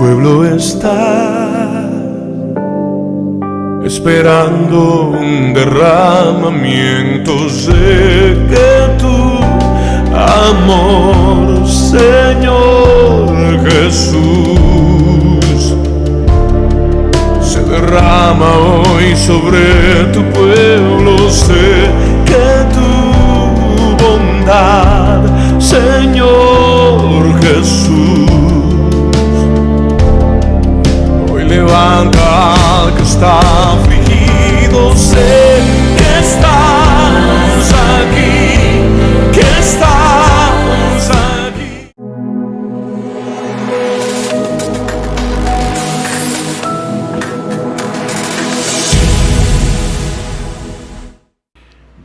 pueblo está esperando un derramamiento. Sé que tu amor, Señor Jesús, se derrama hoy sobre tu pueblo. Sé que tu bondad, Señor Jesús, hoy levanta al que está afligido. Sé que estamos aquí, que estamos aquí.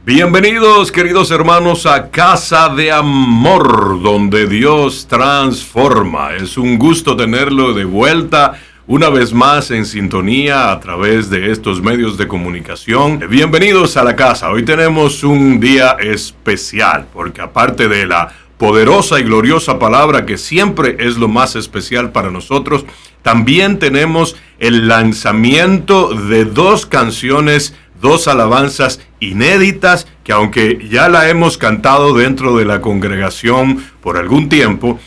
Bienvenidos, queridos hermanos, a Casa de Amor, donde Dios transforma. Es un gusto tenerlo de vuelta una vez más en sintonía a través de estos medios de comunicación. Bienvenidos a la casa. Hoy tenemos un día especial, porque aparte de la poderosa y gloriosa palabra, que siempre es lo más especial para nosotros, también tenemos el lanzamiento de dos canciones, dos alabanzas inéditas, que aunque ya la hemos cantado dentro de la congregación por algún tiempo,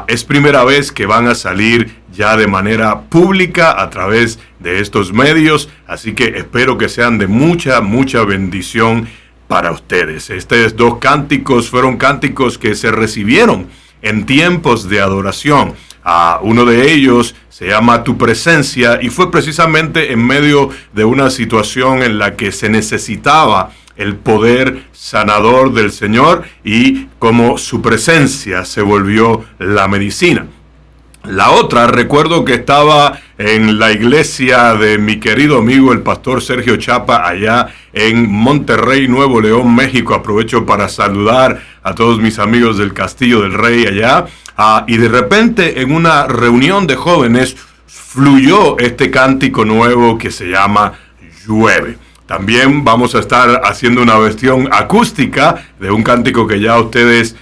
es primera vez que van a salir ya de manera pública a través de estos medios, así que espero que sean de mucha bendición para ustedes. Estos dos cánticos fueron cánticos que se recibieron en tiempos de adoración. Uno de ellos se llama Tu Presencia, y fue precisamente en medio de una situación en la que se necesitaba el poder sanador del Señor, y como su presencia se volvió la medicina. La otra, recuerdo que estaba en la iglesia de mi querido amigo el pastor Sergio Chapa, allá en Monterrey, Nuevo León, México. Aprovecho para saludar a todos mis amigos del Castillo del Rey allá. Y de repente, en una reunión de jóvenes, fluyó este cántico nuevo que se llama Llueve. También vamos a estar haciendo una versión acústica de un cántico que ya ustedes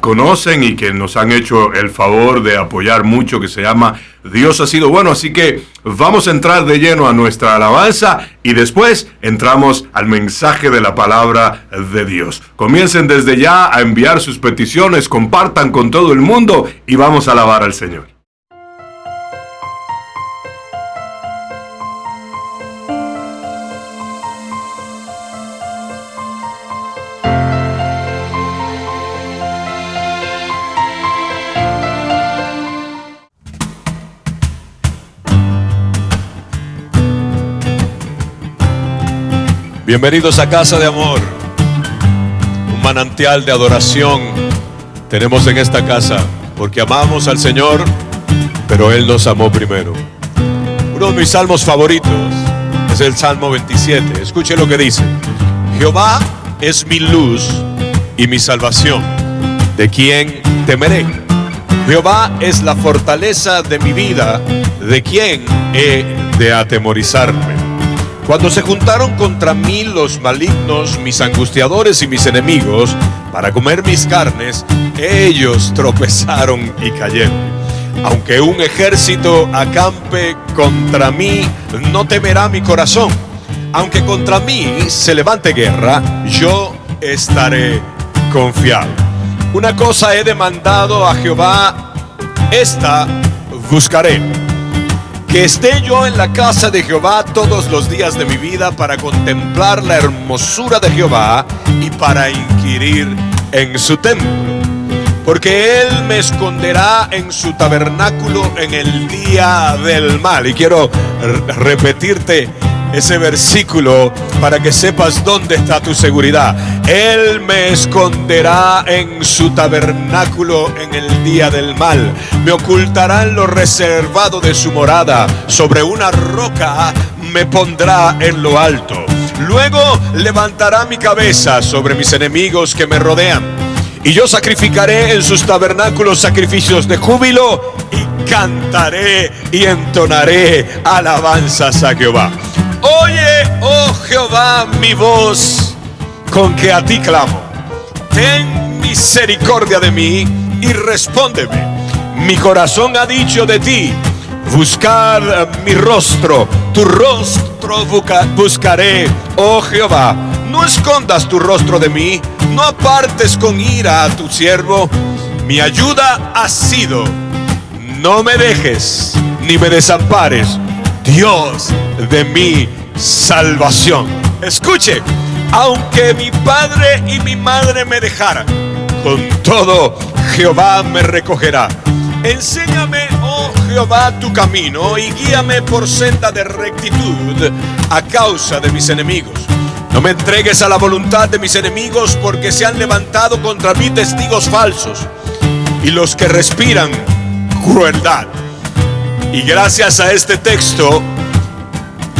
conocen y que nos han hecho el favor de apoyar mucho, que se llama Dios ha sido bueno. Así que vamos a entrar de lleno a nuestra alabanza y después entramos al mensaje de la palabra de Dios. Comiencen desde ya a enviar sus peticiones, compartan con todo el mundo y vamos a alabar al Señor. Bienvenidos a Casa de Amor, un manantial de adoración tenemos en esta casa, porque amamos al Señor, pero Él nos amó primero. Uno de mis salmos favoritos es el Salmo 27. Escuche lo que dice: Jehová es mi luz y mi salvación, ¿de quién temeré? Jehová es la fortaleza de mi vida, ¿de quién he de atemorizarme? Cuando se juntaron contra mí los malignos, mis angustiadores y mis enemigos, para comer mis carnes, ellos tropezaron y cayeron. Aunque un ejército acampe contra mí, no temerá mi corazón. Aunque contra mí se levante guerra, yo estaré confiado. Una cosa he demandado a Jehová, esta buscaré: que esté yo en la casa de Jehová todos los días de mi vida, para contemplar la hermosura de Jehová y para inquirir en su templo. Porque Él me esconderá en su tabernáculo en el día del mal. Y quiero repetirte ese versículo para que sepas dónde está tu seguridad. Él me esconderá en su tabernáculo en el día del mal. Me ocultará en lo reservado de su morada. Sobre una roca me pondrá en lo alto. Luego levantará mi cabeza sobre mis enemigos que me rodean. Y yo sacrificaré en sus tabernáculos sacrificios de júbilo, y cantaré y entonaré alabanzas a Jehová. Oye, oh Jehová, mi voz con que a ti clamo. Ten misericordia de mí y respóndeme. Mi corazón ha dicho de ti: buscar mi rostro, tu rostro buscaré, oh Jehová. No escondas tu rostro de mí, no apartes con ira a tu siervo. Mi ayuda ha sido, no me dejes ni me desampares, Dios de mi salvación. Escuche, aunque mi padre y mi madre me dejaran, con todo Jehová me recogerá. Enséñame, oh Jehová, tu camino y guíame por senda de rectitud a causa de mis enemigos. No me entregues a la voluntad de mis enemigos, porque se han levantado contra mí testigos falsos y los que respiran crueldad. Y gracias a este texto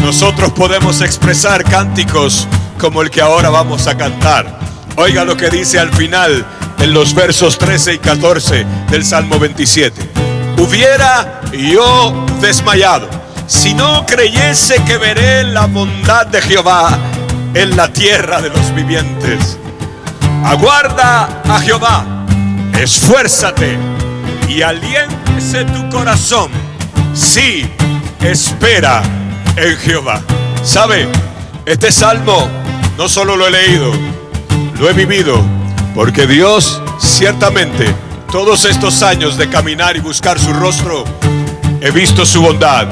nosotros podemos expresar cánticos como el que ahora vamos a cantar. Oiga lo que dice al final en los versos 13 y 14 del Salmo 27. Hubiera yo desmayado si no creyese que veré la bondad de Jehová en la tierra de los vivientes. Aguarda a Jehová, esfuérzate y aliéntese tu corazón. Sí, espera en Jehová. ¿Sabe? Este salmo no solo lo he leído, lo he vivido, porque Dios ciertamente todos estos años de caminar y buscar su rostro, he visto su bondad.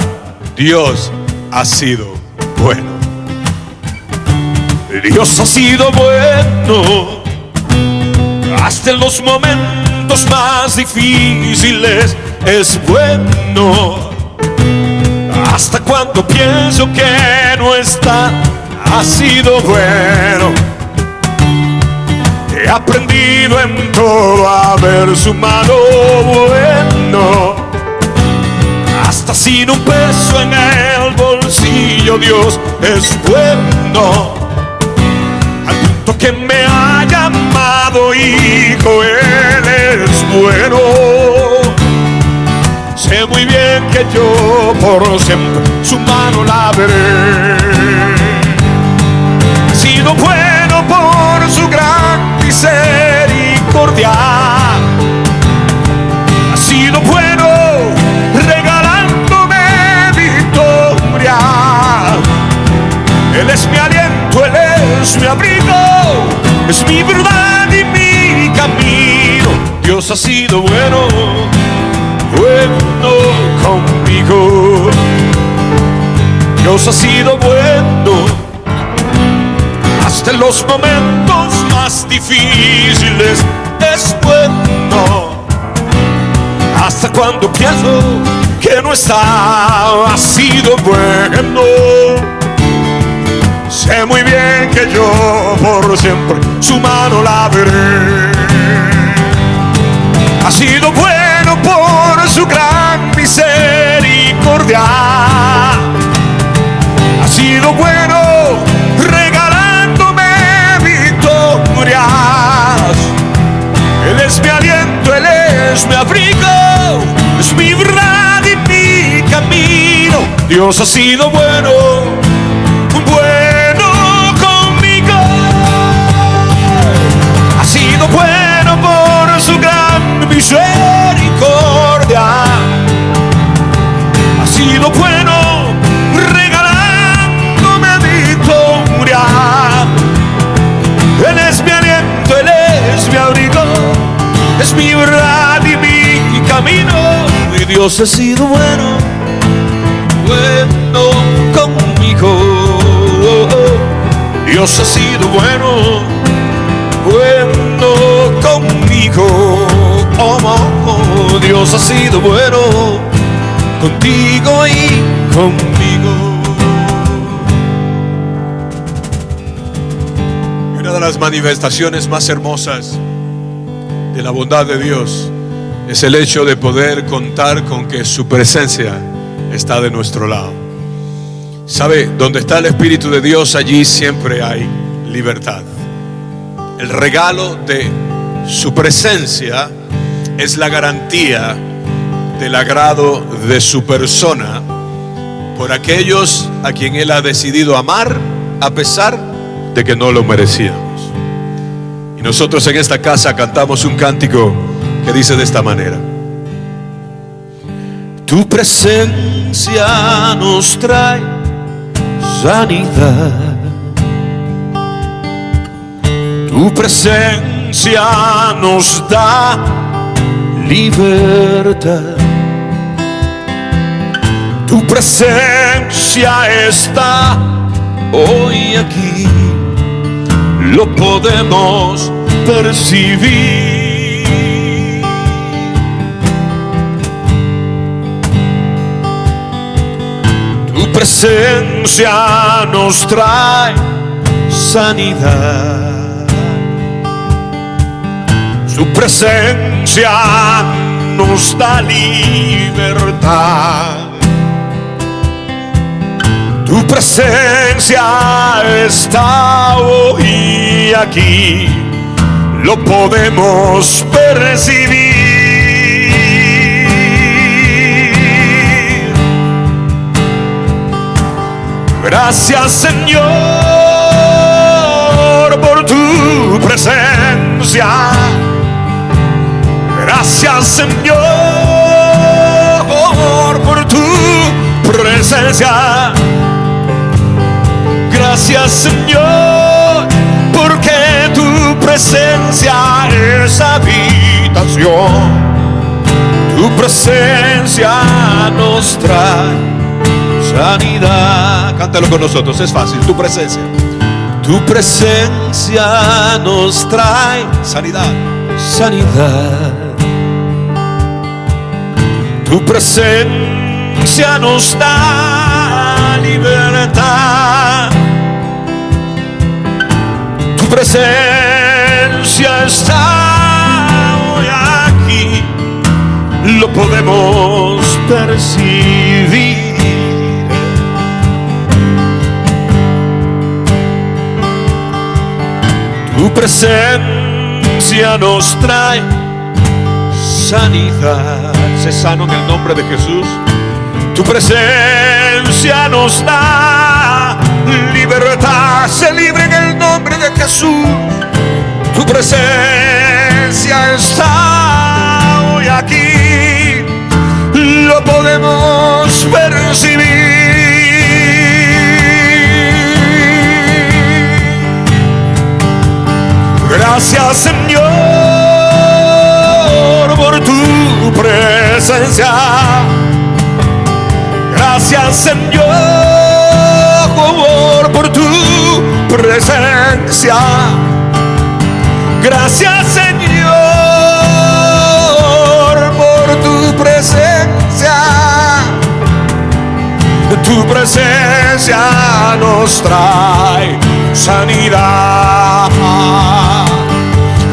Dios ha sido bueno. Dios ha sido bueno hasta en los momentos más difíciles. Es bueno hasta cuando pienso que no está. Ha sido bueno. He aprendido en todo a ver su mano bueno. Hasta sin un peso en el bolsillo, Dios es bueno. Al punto que me ha llamado hijo, Él es bueno. Sé muy bien que yo por siempre su mano la veré. Ha sido bueno por su gran misericordia. Ha sido bueno regalándome victoria. Él es mi aliento, Él es mi abrigo, es mi verdad y mi camino. Dios ha sido bueno, bueno conmigo. Dios ha sido bueno hasta en los momentos más difíciles. Es bueno hasta cuando pienso que no está. Ha sido bueno. Sé muy bien que yo por siempre su mano la veré. Ha sido bueno por su gran misericordia. Ha sido bueno regalándome victorias. Él es mi aliento, Él es mi abrigo, es mi verdad y mi camino. Dios ha sido bueno, bueno conmigo. Ha sido bueno por su gran misericordia. Ha sido bueno regalándome victoria. Él es mi aliento, Él es mi abrigo, es mi verdad y mi camino. Y Dios ha sido bueno, bueno conmigo. Dios ha sido bueno, bueno conmigo. Oh, oh, Dios ha sido bueno contigo y conmigo. Y una de las manifestaciones más hermosas de la bondad de Dios es el hecho de poder contar con que su presencia está de nuestro lado. ¿Sabe? Donde está el Espíritu de Dios, allí siempre hay libertad. El regalo de su presencia es la garantía del agrado de su persona por aquellos a quien Él ha decidido amar a pesar de que no lo merecíamos. Y nosotros en esta casa cantamos un cántico que dice de esta manera: Tu presencia nos trae sanidad. Tu presencia nos da libertad. Tu presencia está hoy aquí, lo podemos percibir. Tu presencia nos trae sanidad. Su presencia nos da libertad. Tu presencia está hoy aquí, lo podemos percibir. Gracias, Señor, por tu presencia. Gracias, Señor, por tu presencia. Gracias, Señor, porque tu presencia es habitación. Tu presencia nos trae sanidad. Cántalo con nosotros, es fácil. Tu presencia nos trae sanidad. Sanidad. Tu presencia nos da libertad. Tu presencia está hoy aquí, lo podemos percibir. Tu presencia nos trae sanidad. Sé sano en el nombre de Jesús. Tu presencia nos da libertad. Sé libre en el nombre de Jesús. Tu presencia está hoy aquí, lo podemos percibir. Gracias, Señor, por tu presencia. Gracias, Señor, por tu presencia. Gracias, Señor, por tu presencia. Tu presencia nos trae sanidad.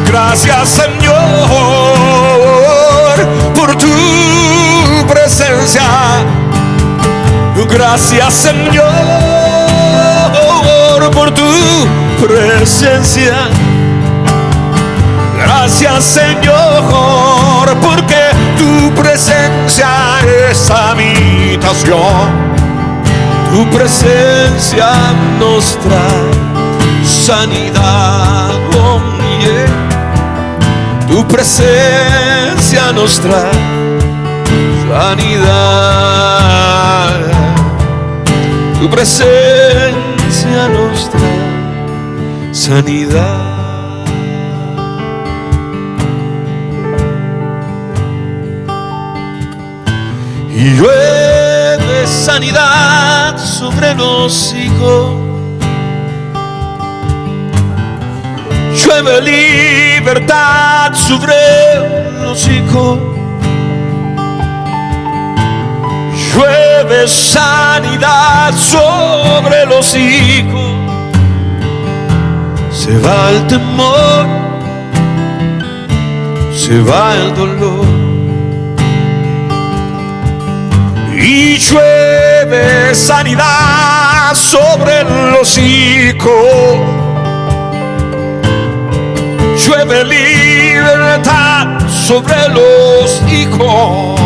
Gracias, Señor, por tu presencia. Gracias, Señor, por tu presencia. Gracias, Señor, porque tu presencia es habitación. Tu presencia nos trae sanidad. Oh, yeah. Tu presencia nos trae sanidad. Tu presencia nos trae sanidad. Y llueve sanidad sobre los hijos. Llueve libertad sobre los hijos. Llueve sanidad sobre los hijos. Se va el temor, se va el dolor. Y llueve sanidad sobre los hijos. Llueve libertad sobre los hijos.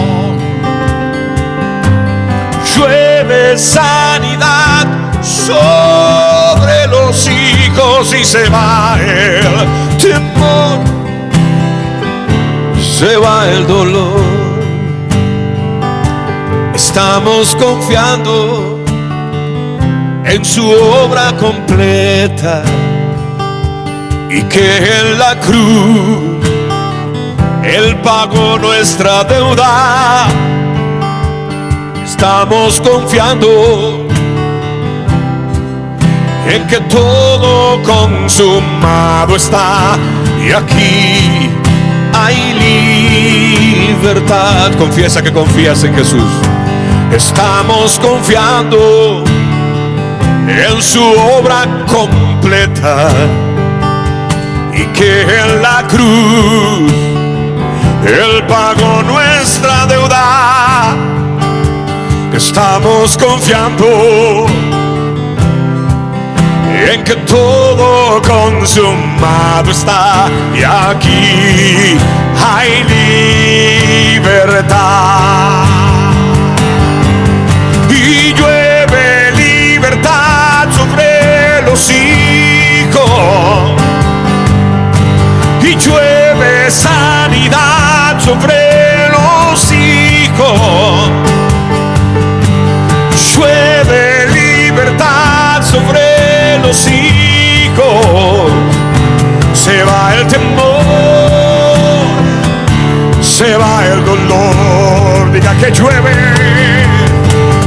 Llueve sanidad sobre los hijos. Y se va el temor, se va el dolor. estamos confiando en su obra completa, y que en la cruz Él pagó nuestra deuda. Estamos confiando en que todo consumado está, y aquí hay libertad. Confiesa que confías en Jesús. Estamos confiando en su obra completa, y que en la cruz Él pagó nuestra deuda. Estamos confiando en que todo consumado está, y aquí hay libertad. Y llueve libertad sobre los hijos, y llueve sanidad sobre los hijos. Llueve libertad sobre los hijos. Se va el temor, se va el dolor. Diga que llueve.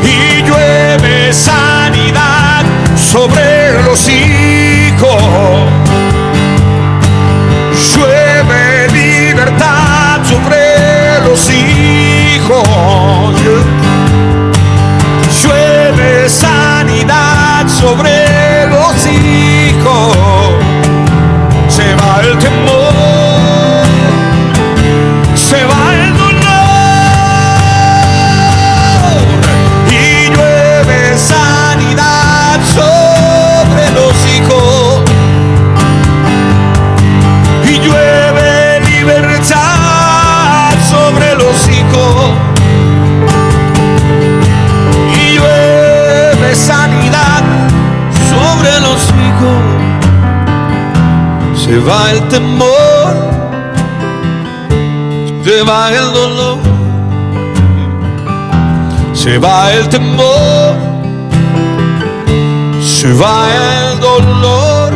Y llueve sanidad sobre los hijos. Llueve libertad sobre los hijos. Llueve sanidad sobre los hijos. Se va el temor, se va el dolor, y llueve sanidad sobre los hijos, y llueve libertad sobre los hijos, y llueve sanidad sobre los hijos. Se va el temor, se va el dolor, se va el temor, se va el dolor,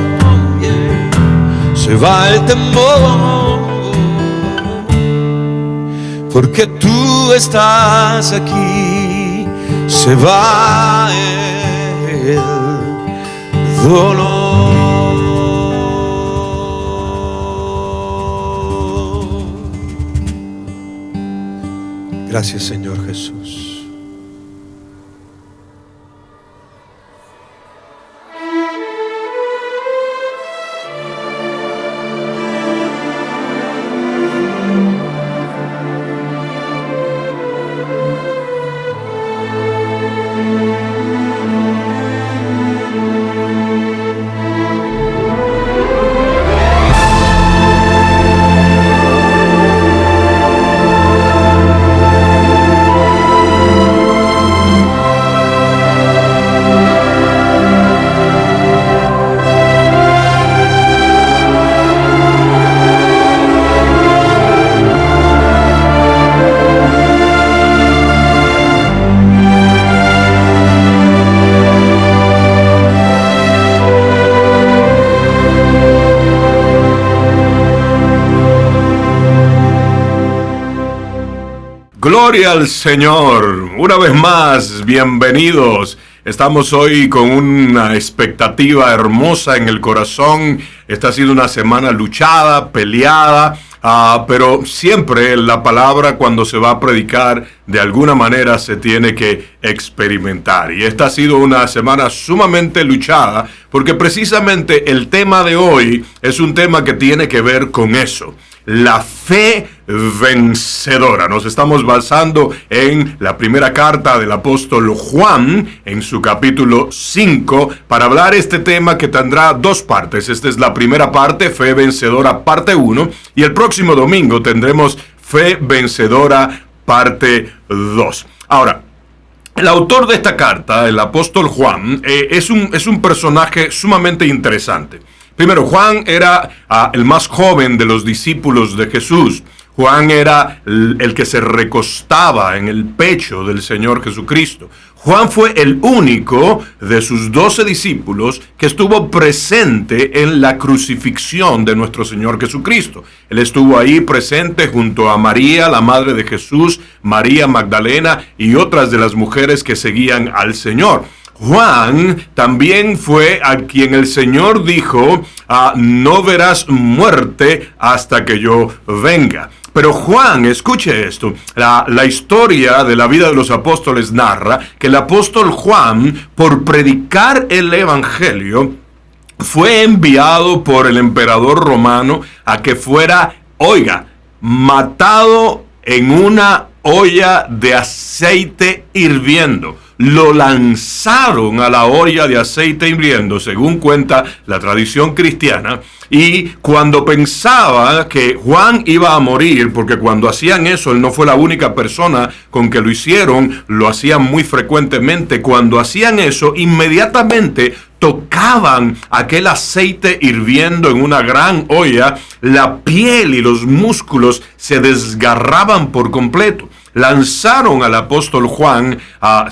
se va el temor, porque tú estás aquí. Se va el dolor. Gracias, Señor Jesús. Gloria al Señor. Una vez más, bienvenidos. Estamos hoy con una expectativa hermosa en el corazón. Esta ha sido una semana luchada, peleada, pero siempre la palabra, cuando se va a predicar, de alguna manera se tiene que experimentar. Y esta ha sido una semana sumamente luchada, porque precisamente el tema de hoy es un tema que tiene que ver con eso. La fe vencedora. Nos estamos basando en la primera carta del apóstol Juan, en su capítulo 5, para hablar este tema que tendrá dos partes. Esta es la primera parte, fe vencedora, parte 1, y el próximo domingo tendremos fe vencedora, parte 2. Ahora, el autor de esta carta, el apóstol Juan, es un personaje sumamente interesante. Primero, Juan era el más joven de los discípulos de Jesús. Juan era el que se recostaba en el pecho del Señor Jesucristo. Juan fue el único de sus 12 discípulos que estuvo presente en la crucifixión de nuestro Señor Jesucristo. Él estuvo ahí presente junto a María, la madre de Jesús, María Magdalena y otras de las mujeres que seguían al Señor. Juan también fue a quien el Señor dijo, no verás muerte hasta que yo venga. Pero Juan, escuche esto, la historia de la vida de los apóstoles narra que el apóstol Juan, por predicar el evangelio, fue enviado por el emperador romano a que fuera, matado en una olla de aceite hirviendo. Lo lanzaron a la olla de aceite hirviendo, según cuenta la tradición cristiana, y cuando pensaba que Juan iba a morir, porque cuando hacían eso, él no fue la única persona con que lo hicieron, lo hacían muy frecuentemente, cuando hacían eso, inmediatamente tocaban aquel aceite hirviendo en una gran olla, la piel y los músculos se desgarraban por completo. Lanzaron al apóstol Juan,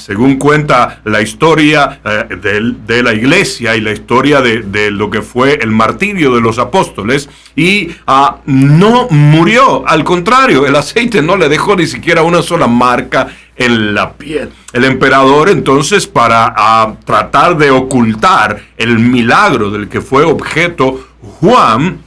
según cuenta la historia de la iglesia y la historia de lo que fue el martirio de los apóstoles, y no murió. Al contrario, el aceite no le dejó ni siquiera una sola marca en la piel. El emperador, entonces, para tratar de ocultar el milagro del que fue objeto Juan,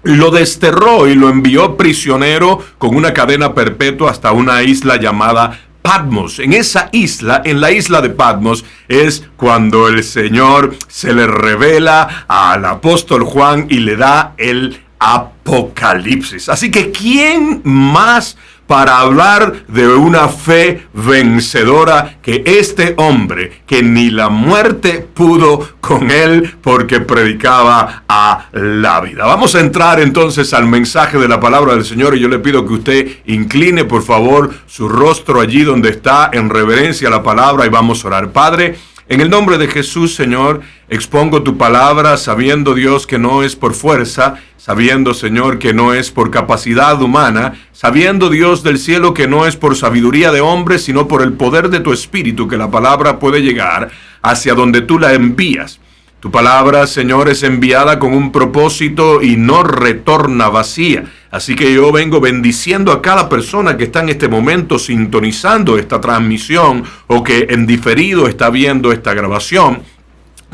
lo desterró y lo envió prisionero con una cadena perpetua hasta una isla llamada Patmos. En esa isla, en la isla de Patmos, es cuando el Señor se le revela al apóstol Juan y le da el Apocalipsis. Así que, ¿quién más para hablar de una fe vencedora que este hombre, que ni la muerte pudo con él porque predicaba a la vida? Vamos a entrar entonces al mensaje de la palabra del Señor, y yo le pido que usted incline por favor su rostro allí donde está en reverencia a la palabra, y vamos a orar. Padre, en el nombre de Jesús, Señor, expongo tu palabra, sabiendo, Dios, que no es por fuerza, sabiendo, Señor, que no es por capacidad humana, sabiendo, Dios del cielo, que no es por sabiduría de hombres, sino por el poder de tu Espíritu, que la palabra puede llegar hacia donde tú la envías. Tu palabra, Señor, es enviada con un propósito y no retorna vacía. Así que yo vengo bendiciendo a cada persona que está en este momento sintonizando esta transmisión o que en diferido está viendo esta grabación,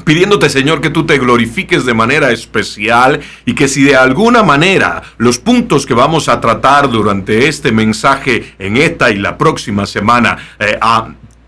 pidiéndote, Señor, que tú te glorifiques de manera especial, y que si de alguna manera los puntos que vamos a tratar durante este mensaje en esta y la próxima semana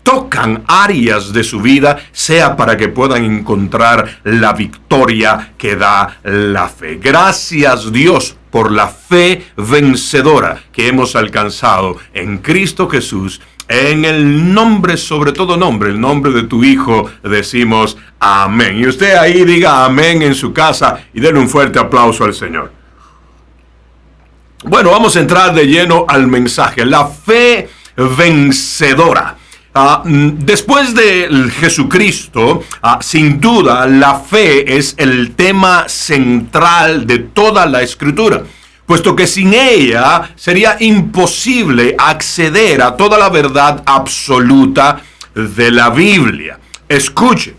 tocan áreas de su vida, sea para que puedan encontrar la victoria que da la fe. Gracias, Dios, por la fe vencedora que hemos alcanzado en Cristo Jesús. En el nombre, sobre todo nombre, el nombre de tu Hijo, decimos amén. Y usted ahí diga amén en su casa y denle un fuerte aplauso al Señor. Bueno, vamos a entrar de lleno al mensaje. La fe vencedora. Después de Jesucristo, sin duda, la fe es el tema central de toda la Escritura, puesto que sin ella sería imposible acceder a toda la verdad absoluta de la Biblia. Escuche,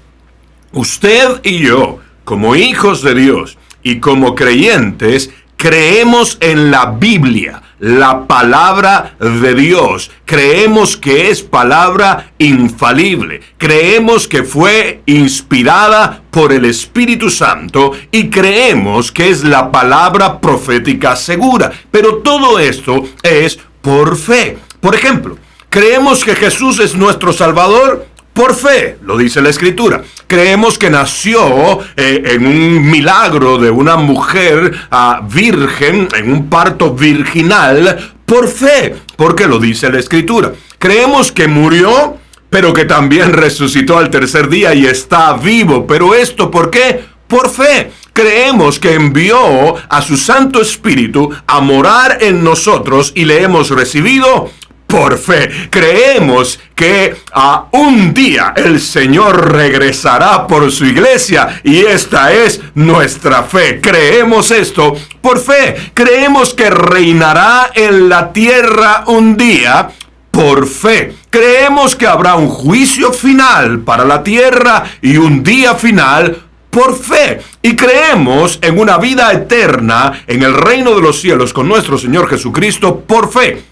usted y yo, como hijos de Dios y como creyentes, creemos en la Biblia, la palabra de Dios. Creemos que es palabra infalible. Creemos que fue inspirada por el Espíritu Santo y creemos que es la palabra profética segura. Pero todo esto es por fe. Por ejemplo, creemos que Jesús es nuestro Salvador. Por fe, lo dice la Escritura. Creemos que nació en un milagro de una mujer virgen, en un parto virginal, por fe, porque lo dice la Escritura. Creemos que murió, pero que también resucitó al tercer día y está vivo. Pero esto, ¿por qué? Por fe. Creemos que envió a su Santo Espíritu a morar en nosotros y le hemos recibido por fe. Creemos que un día el Señor regresará por su iglesia y esta es nuestra fe. Creemos esto por fe. Creemos que reinará en la tierra un día por fe. Creemos que habrá un juicio final para la tierra y un día final por fe. Y creemos en una vida eterna en el reino de los cielos con nuestro Señor Jesucristo por fe.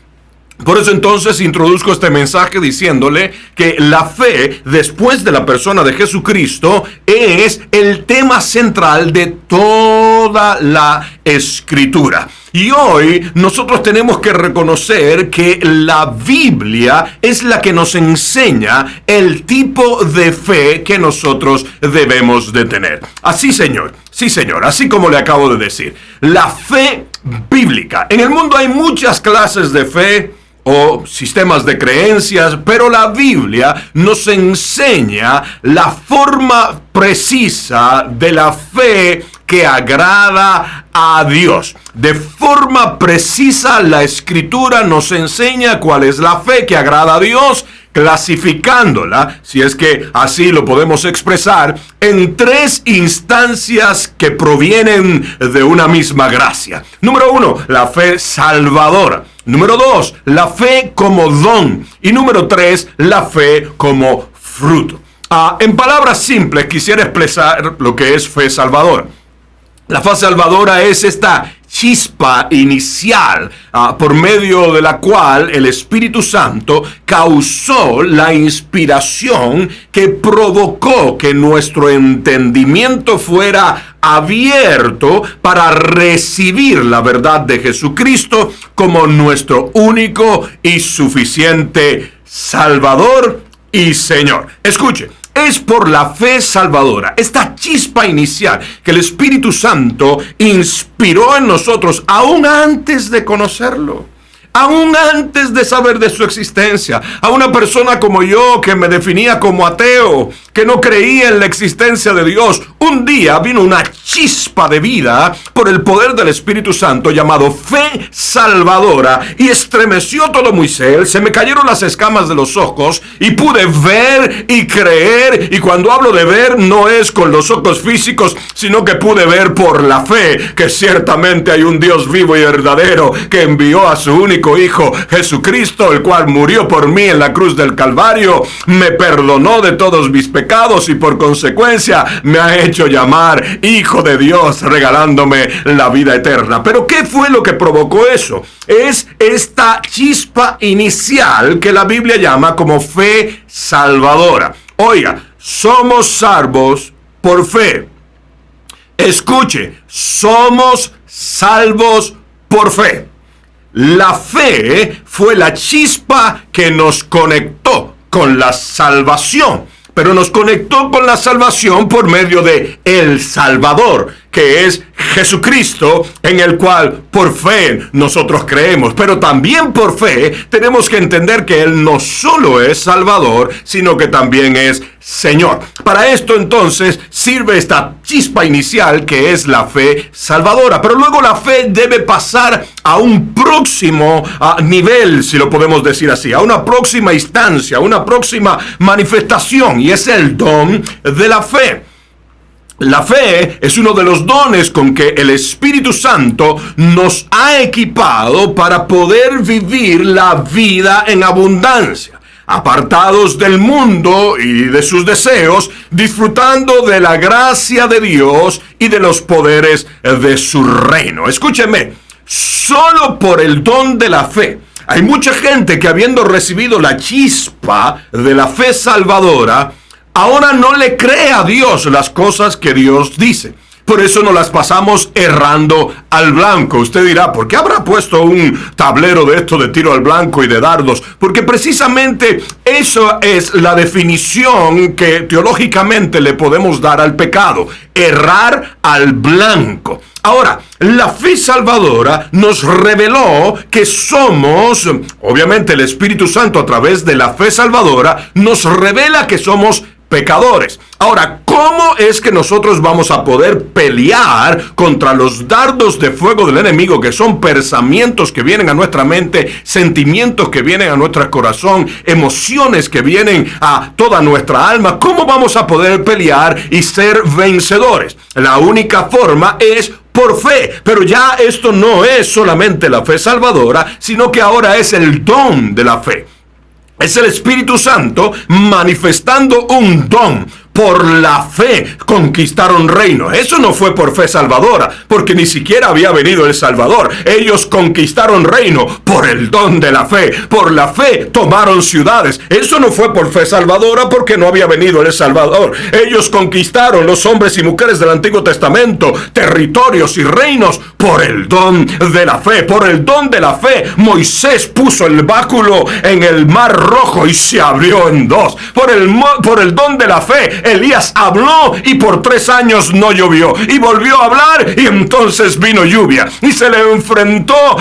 Por eso entonces introduzco este mensaje diciéndole que la fe después de la persona de Jesucristo es el tema central de toda la Escritura. Y hoy nosotros tenemos que reconocer que la Biblia es la que nos enseña el tipo de fe que nosotros debemos de tener. Así, Señor. Sí, Señor, así como le acabo de decir. La fe bíblica. En el mundo hay muchas clases de fe o sistemas de creencias, pero la Biblia nos enseña la forma precisa de la fe que agrada a Dios. De forma precisa, la Escritura nos enseña cuál es la fe que agrada a Dios, clasificándola, si es que así lo podemos expresar, en 3 instancias que provienen de una misma gracia. Número 1, la fe salvadora. Número 2, la fe como don. Y número 3, la fe como fruto. En palabras simples, quisiera expresar lo que es fe salvadora. La fe salvadora es esta chispa inicial por medio de la cual el Espíritu Santo causó la inspiración que provocó que nuestro entendimiento fuera abierto para recibir la verdad de Jesucristo como nuestro único y suficiente Salvador y Señor. Escuche. Es por la fe salvadora, esta chispa inicial que el Espíritu Santo inspiró en nosotros aún antes de conocerlo, aún antes de saber de su existencia. A una persona como yo que me definía como ateo, que no creía en la existencia de Dios, un día vino una chispa de vida por el poder del Espíritu Santo llamado fe salvadora y estremeció todo mi ser, se me cayeron las escamas de los ojos y pude ver y creer. Y cuando hablo de ver, no es con los ojos físicos, sino que pude ver por la fe que ciertamente hay un Dios vivo y verdadero que envió a su único Hijo Jesucristo, el cual murió por mí en la cruz del Calvario, me perdonó de todos mis pecados y por consecuencia me ha hecho llamar Hijo de Dios, regalándome la vida eterna. Pero ¿qué fue lo que provocó eso? Es esta chispa inicial que la Biblia llama como fe salvadora. Oiga, somos salvos por fe. Escuche, somos salvos por fe. La fe fue la chispa que nos conectó con la salvación, pero nos conectó con la salvación por medio de el Salvador, que es Jesucristo, en el cual por fe nosotros creemos. Pero también por fe tenemos que entender que Él no solo es Salvador, sino que también es Señor. Para esto entonces sirve esta chispa inicial que es la fe salvadora. Pero luego la fe debe pasar a un próximo nivel, si lo podemos decir así, a una próxima instancia, a una próxima manifestación, y es el don de la fe. La fe es uno de los dones con que el Espíritu Santo nos ha equipado para poder vivir la vida en abundancia, apartados del mundo y de sus deseos, disfrutando de la gracia de Dios y de los poderes de su reino. Escúcheme, solo por el don de la fe, hay mucha gente que habiendo recibido la chispa de la fe salvadora, ahora no le cree a Dios las cosas que Dios dice. Por eso nos las pasamos errando al blanco. Usted dirá, ¿por qué habrá puesto un tablero de esto de tiro al blanco y de dardos? Porque precisamente eso es la definición que teológicamente le podemos dar al pecado. Errar al blanco. Ahora, la fe salvadora nos reveló que somos, obviamente el Espíritu Santo a través de la fe salvadora, nos revela que somos pecadores. Ahora, ¿cómo es que nosotros vamos a poder pelear contra los dardos de fuego del enemigo, que son pensamientos que vienen a nuestra mente, sentimientos que vienen a nuestro corazón, emociones que vienen a toda nuestra alma? ¿Cómo vamos a poder pelear y ser vencedores? La única forma es por fe. Pero ya esto no es solamente la fe salvadora, sino que ahora es el don de la fe. Es el Espíritu Santo manifestando un don. Por la fe conquistaron reino. Eso no fue por fe salvadora, porque ni siquiera había venido el Salvador. Ellos conquistaron reino por el don de la fe. Por la fe tomaron ciudades. Eso no fue por fe salvadora, porque no había venido el Salvador. Ellos conquistaron, los hombres y mujeres del Antiguo Testamento, territorios y reinos por el don de la fe. Por el don de la fe, Moisés puso el báculo en el Mar Rojo y se abrió en dos. Por el don de la fe, Elías habló y por 3 años no llovió, y volvió a hablar y entonces vino lluvia, y se enfrentó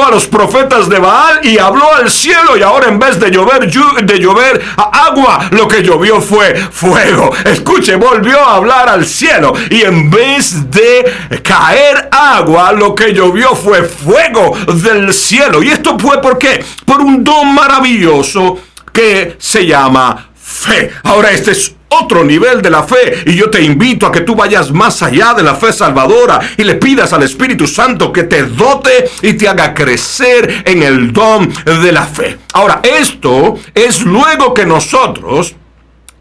a los profetas de Baal y habló al cielo, y ahora en vez de llover agua, lo que llovió fue fuego. Escuche, volvió a hablar al cielo, y en vez de caer agua, lo que llovió fue fuego del cielo. Y esto fue ¿por qué? Por un don maravilloso que se llama fe. Ahora, este es otro nivel de la fe, y yo te invito a que tú vayas más allá de la fe salvadora y le pidas al Espíritu Santo que te dote y te haga crecer en el don de la fe. Ahora, esto es luego que nosotros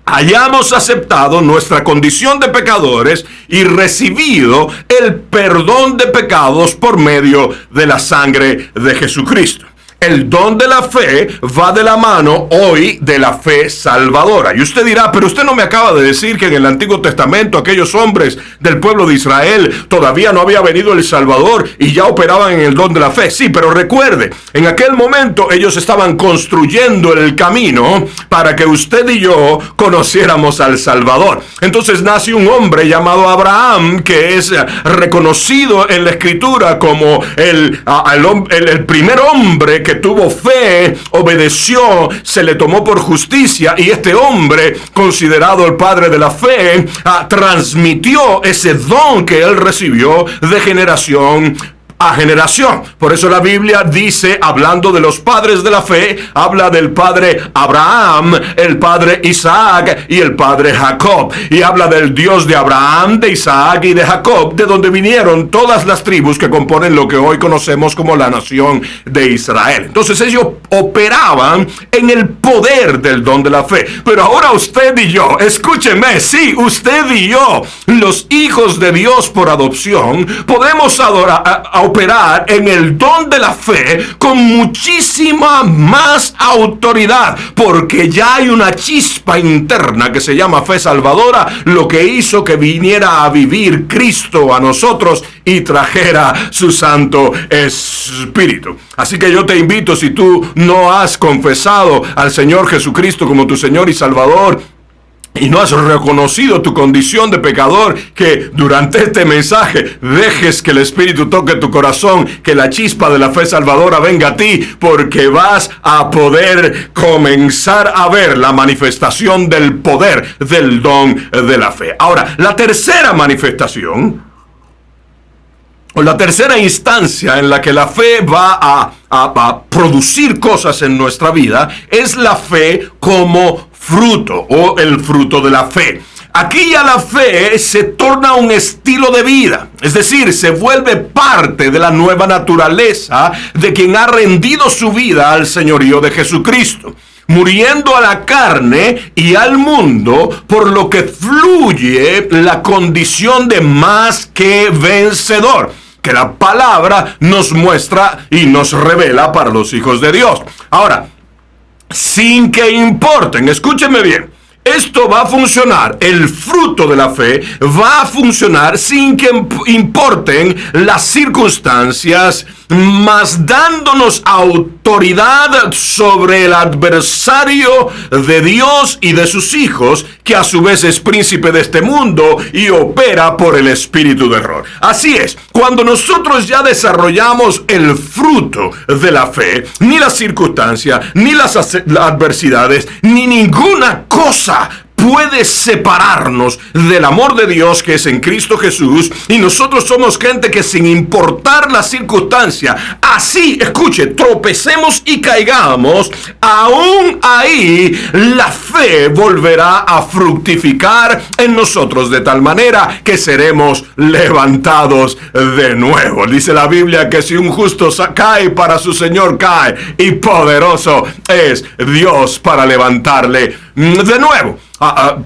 hayamos aceptado nuestra condición de pecadores y recibido el perdón de pecados por medio de la sangre de Jesucristo. El don de la fe va de la mano hoy de la fe salvadora. Y usted dirá, pero usted no me acaba de decir que en el Antiguo Testamento aquellos hombres del pueblo de Israel todavía no había venido el Salvador y ya operaban en el don de la fe. Sí, pero recuerde, en aquel momento ellos estaban construyendo el camino para que usted y yo conociéramos al Salvador. Entonces nace un hombre llamado Abraham, que es reconocido en la Escritura como el primer hombre que tuvo fe, obedeció, se le tomó por justicia, y este hombre, considerado el padre de la fe, transmitió ese don que él recibió de generación a generación. Por eso la Biblia dice, hablando de los padres de la fe, habla del padre Abraham, el padre Isaac y el padre Jacob, y habla del Dios de Abraham, de Isaac y de Jacob, de donde vinieron todas las tribus que componen lo que hoy conocemos como la nación de Israel. Entonces ellos operaban en el poder del don de la fe. Pero ahora usted y yo, escúcheme, sí, usted y yo, los hijos de Dios por adopción, podemos operar en el don de la fe con muchísima más autoridad, porque ya hay una chispa interna que se llama fe salvadora, lo que hizo que viniera a vivir Cristo a nosotros y trajera su Santo Espíritu. Así que yo te invito, si tú no has confesado al Señor Jesucristo como tu Señor y Salvador, y no has reconocido tu condición de pecador, que durante este mensaje dejes que el Espíritu toque tu corazón, que la chispa de la fe salvadora venga a ti, porque vas a poder comenzar a ver la manifestación del poder del don de la fe. Ahora, la tercera manifestación, o la tercera instancia en la que la fe va a producir cosas en nuestra vida, es la fe como fruto, o el fruto de la fe. Aquí ya la fe se torna un estilo de vida, es decir, se vuelve parte de la nueva naturaleza de quien ha rendido su vida al señorío de Jesucristo, muriendo a la carne y al mundo, por lo que fluye la condición de más que vencedor, que la palabra nos muestra y nos revela para los hijos de Dios. Ahora, sin que importen, escúcheme bien, esto va a funcionar, el fruto de la fe va a funcionar sin que importen las circunstancias mas dándonos autoridad sobre el adversario de Dios y de sus hijos, que a su vez es príncipe de este mundo y opera por el espíritu de error. Así es, cuando nosotros ya desarrollamos el fruto de la fe, ni la circunstancia, ni las adversidades, ni ninguna cosa puede separarnos del amor de Dios que es en Cristo Jesús, y nosotros somos gente que, sin importar la circunstancia, así, escuche, tropecemos y caigamos, aún ahí la fe volverá a fructificar en nosotros de tal manera que seremos levantados de nuevo. Dice la Biblia que si un justo cae, para su Señor cae, y poderoso es Dios para levantarle de nuevo.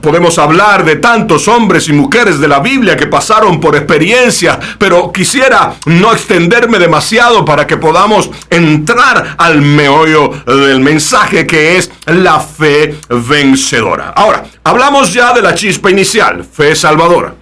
Podemos hablar de tantos hombres y mujeres de la Biblia que pasaron por experiencia, pero quisiera no extenderme demasiado para que podamos entrar al meollo del mensaje, que es la fe vencedora. Ahora, hablamos ya de la chispa inicial, fe salvadora.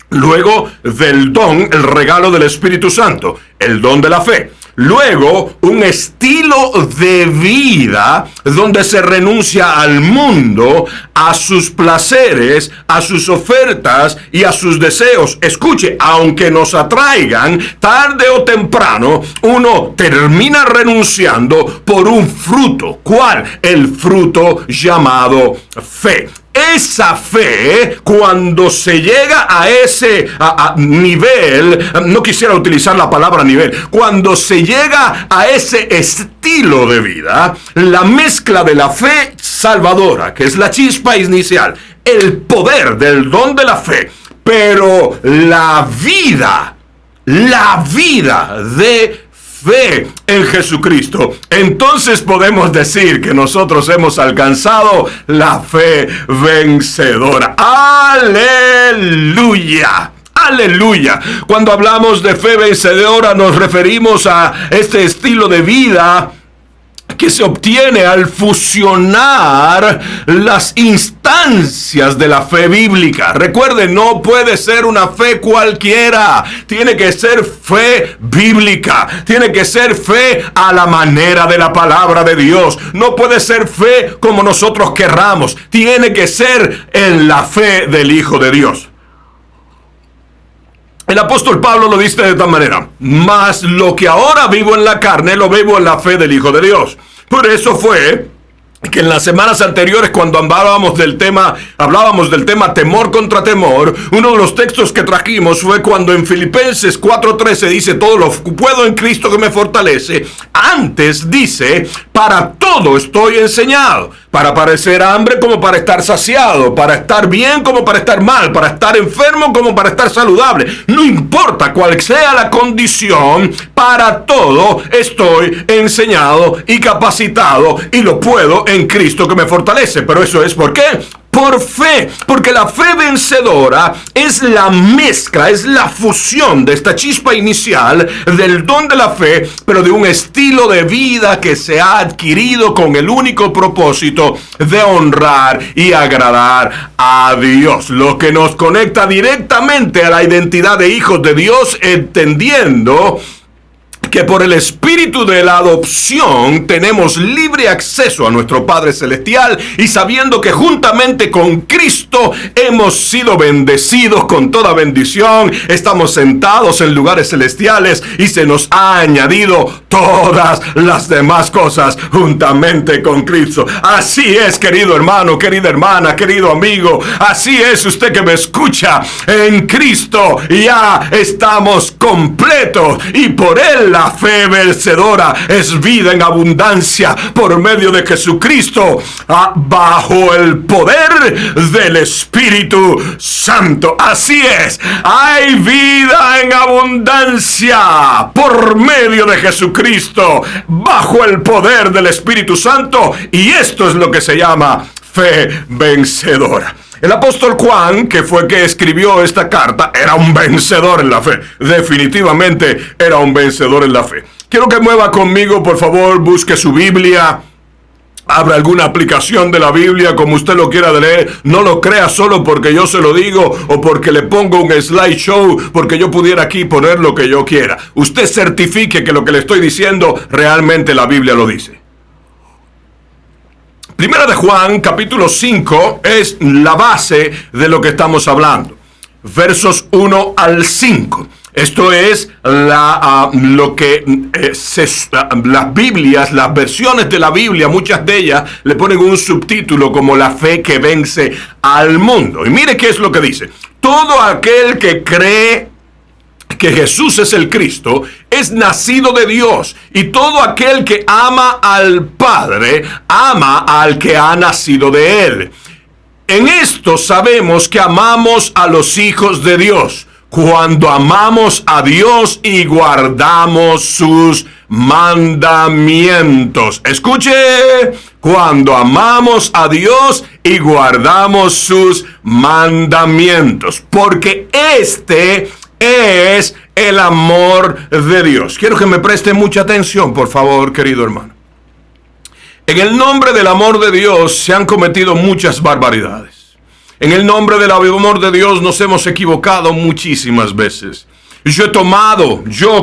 Luego del don, el regalo del Espíritu Santo, el don de la fe. Luego, un estilo de vida donde se renuncia al mundo, a sus placeres, a sus ofertas y a sus deseos. Escuche, aunque nos atraigan, tarde o temprano, uno termina renunciando por un fruto. ¿Cuál? El fruto llamado fe. Esa fe, cuando se llega a ese nivel, no quisiera utilizar la palabra nivel, cuando se llega a ese estilo de vida, la mezcla de la fe salvadora, que es la chispa inicial, el poder del don de la fe, pero la vida de fe en Jesucristo, entonces podemos decir que nosotros hemos alcanzado la fe vencedora. ¡Aleluya! ¡Aleluya! Cuando hablamos de fe vencedora, nos referimos a este estilo de vida que se obtiene al fusionar las instancias de la fe bíblica. Recuerden, no puede ser una fe cualquiera. Tiene que ser fe bíblica. Tiene que ser fe a la manera de la palabra de Dios. No puede ser fe como nosotros querramos. Tiene que ser en la fe del Hijo de Dios. El apóstol Pablo lo dice de esta manera: mas lo que ahora vivo en la carne, lo vivo en la fe del Hijo de Dios. Por eso fue que en las semanas anteriores, cuando hablábamos del tema temor contra temor, uno de los textos que trajimos fue cuando en Filipenses 4:13 dice: todo lo puedo en Cristo que me fortalece. Antes dice: para todo estoy enseñado, para parecer hambre como para estar saciado, para estar bien como para estar mal, para estar enfermo como para estar saludable. No importa cuál sea la condición, para todo estoy enseñado y capacitado, y lo puedo en Cristo que me fortalece. Pero eso es ¿por qué? Por fe, porque la fe vencedora es la mezcla, es la fusión de esta chispa inicial del don de la fe, pero de un estilo de vida que se ha adquirido con el único propósito de honrar y agradar a Dios, lo que nos conecta directamente a la identidad de hijos de Dios, entendiendo que por el espíritu de la adopción tenemos libre acceso a nuestro Padre Celestial, y sabiendo que juntamente con Cristo hemos sido bendecidos con toda bendición, estamos sentados en lugares celestiales y se nos ha añadido todas las demás cosas juntamente con Cristo. Así es, querido hermano, querida hermana, querido amigo, así es usted que me escucha. En Cristo ya estamos completos, y por Él la fe vencedora es vida en abundancia por medio de Jesucristo, bajo el poder del Espíritu Santo. Así es, hay vida en abundancia por medio de Jesucristo, bajo el poder del Espíritu Santo, y esto es lo que se llama fe vencedora. El apóstol Juan, que fue que escribió esta carta, era un vencedor en la fe. Definitivamente era un vencedor en la fe. Quiero que mueva conmigo, por favor, busque su Biblia Abra alguna aplicación de la Biblia como usted lo quiera leer. No lo crea solo porque yo se lo digo o porque le pongo un slideshow, porque yo pudiera aquí poner lo que yo quiera. Usted certifique que lo que le estoy diciendo realmente la Biblia lo dice. Primera de Juan, capítulo 5, es la base de lo que estamos hablando. Versos 1 al 5. Esto es las Biblias, las versiones de la Biblia, muchas de ellas le ponen un subtítulo como la fe que vence al mundo. Y mire qué es lo que dice. Todo aquel que cree que Jesús es el Cristo es nacido de Dios, y todo aquel que ama al Padre ama al que ha nacido de él. En esto sabemos que amamos a los hijos de Dios, cuando amamos a Dios y guardamos sus mandamientos. Escuche, cuando amamos a Dios y guardamos sus mandamientos, porque este es el amor de Dios. Quiero que me preste mucha atención, por favor, querido hermano. En el nombre del amor de Dios se han cometido muchas barbaridades. En el nombre del amor de Dios nos hemos equivocado muchísimas veces. Yo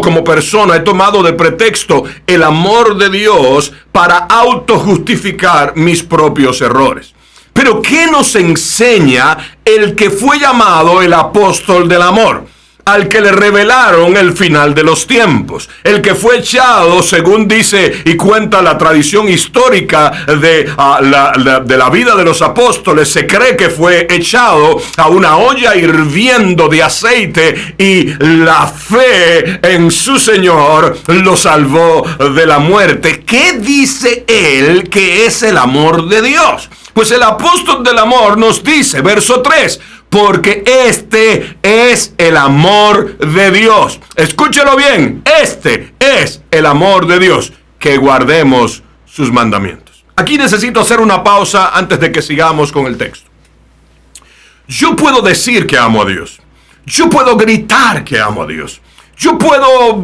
como persona he tomado de pretexto el amor de Dios para autojustificar mis propios errores. Pero ¿qué nos enseña el que fue llamado el apóstol del amor? Al que le revelaron el final de los tiempos, el que fue echado, según dice y cuenta la tradición histórica de la vida de los apóstoles, se cree que fue echado a una olla hirviendo de aceite, y la fe en su Señor lo salvó de la muerte. ¿Qué dice él que es el amor de Dios? Pues el apóstol del amor nos dice, verso 3, porque este es el amor de Dios. Escúchelo bien, este es el amor de Dios, que guardemos sus mandamientos. Aquí necesito hacer una pausa antes de que sigamos con el texto. Yo puedo decir que amo a Dios. Yo puedo gritar que amo a Dios. Yo puedo,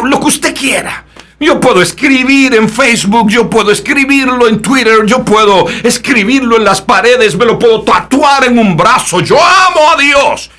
lo que usted quiera. Yo puedo escribir en Facebook, yo puedo escribirlo en Twitter, yo puedo escribirlo en las paredes, me lo puedo tatuar en un brazo. Yo amo a Dios.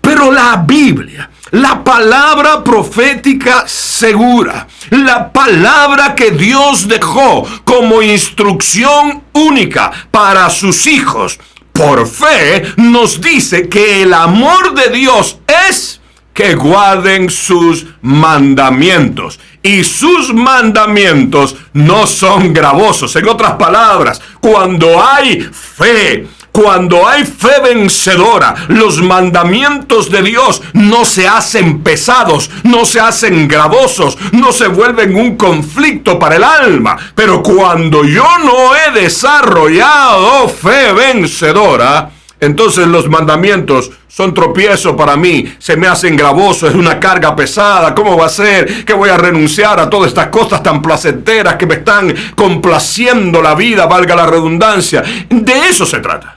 Pero la Biblia, la palabra profética segura, la palabra que Dios dejó como instrucción única para sus hijos, por fe, nos dice que el amor de Dios es que guarden sus mandamientos. Y sus mandamientos no son gravosos. En otras palabras, cuando hay fe vencedora, los mandamientos de Dios no se hacen pesados, no se hacen gravosos, no se vuelven un conflicto para el alma. Pero cuando yo no he desarrollado fe vencedora, entonces los mandamientos son tropiezo para mí, se me hacen gravosos, es una carga pesada. ¿Cómo va a ser que voy a renunciar a todas estas cosas tan placenteras que me están complaciendo la vida, valga la redundancia? De eso se trata.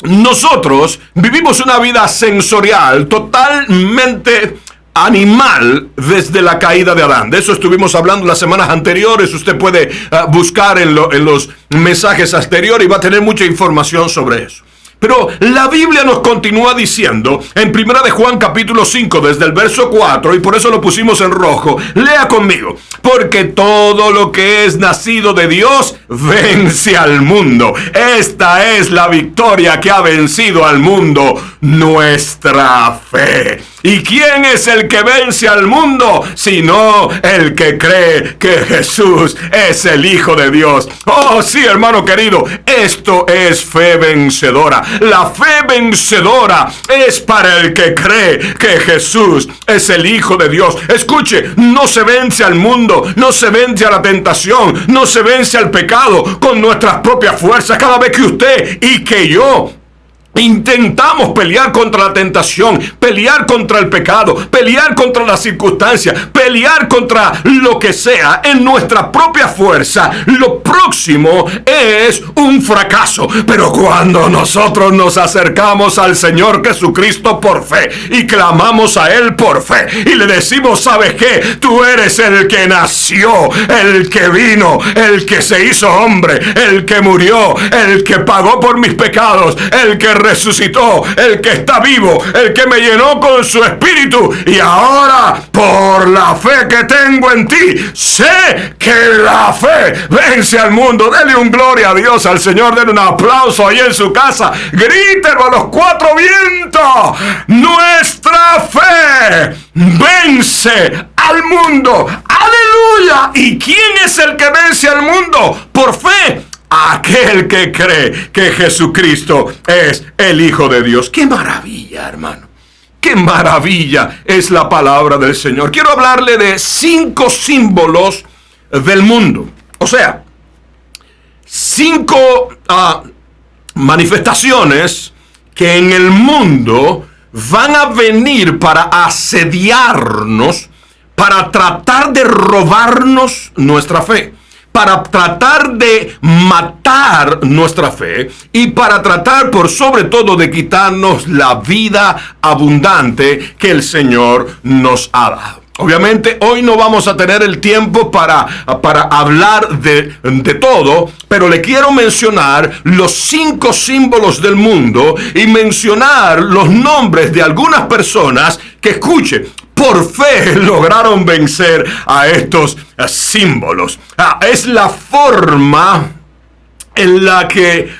Nosotros vivimos una vida sensorial totalmente animal desde la caída de Adán. De eso estuvimos hablando las semanas anteriores. Usted puede buscar en los mensajes anteriores y va a tener mucha información sobre eso. Pero la Biblia nos continúa diciendo en Primera de Juan capítulo 5 desde el verso 4, y por eso lo pusimos en rojo. Lea conmigo. Porque todo lo que es nacido de Dios vence al mundo. Esta es la victoria que ha vencido al mundo, nuestra fe. ¿Y quién es el que vence al mundo? Sino el que cree que Jesús es el Hijo de Dios. Oh, sí, hermano querido, esto es fe vencedora. La fe vencedora es para el que cree que Jesús es el Hijo de Dios. Escuche, no se vence al mundo, no se vence a la tentación, no se vence al pecado con nuestras propias fuerzas. Cada vez que usted y que yo intentamos pelear contra la tentación, pelear contra el pecado, pelear contra las circunstancias, pelear contra lo que sea en nuestra propia fuerza, lo próximo es un fracaso. Pero cuando nosotros nos acercamos al Señor Jesucristo por fe y clamamos a Él por fe y le decimos, ¿sabes qué? Tú eres el que nació, el que vino, el que se hizo hombre, el que murió, el que pagó por mis pecados, el que resucitó, el que está vivo, el que me llenó con su espíritu, y ahora por la fe que tengo en ti, sé que la fe vence al mundo. Dele un gloria a Dios, al Señor, denle un aplauso ahí en su casa, grítelo a los cuatro vientos. Nuestra fe vence al mundo, aleluya. ¿Y quién es el que vence al mundo? Por fe, aquel que cree que Jesucristo es el Hijo de Dios. ¡Qué maravilla, hermano! ¡Qué maravilla es la palabra del Señor! Quiero hablarle de 5 símbolos del mundo. O sea, 5 manifestaciones que en el mundo van a venir para asediarnos, para tratar de robarnos nuestra fe, para tratar de matar nuestra fe y para tratar por sobre todo de quitarnos la vida abundante que el Señor nos ha dado. Obviamente hoy no vamos a tener el tiempo para hablar de todo, pero le quiero mencionar los 5 símbolos del mundo y mencionar los nombres de algunas personas que, escuche, por fe lograron vencer a estos símbolos. Es la forma en la que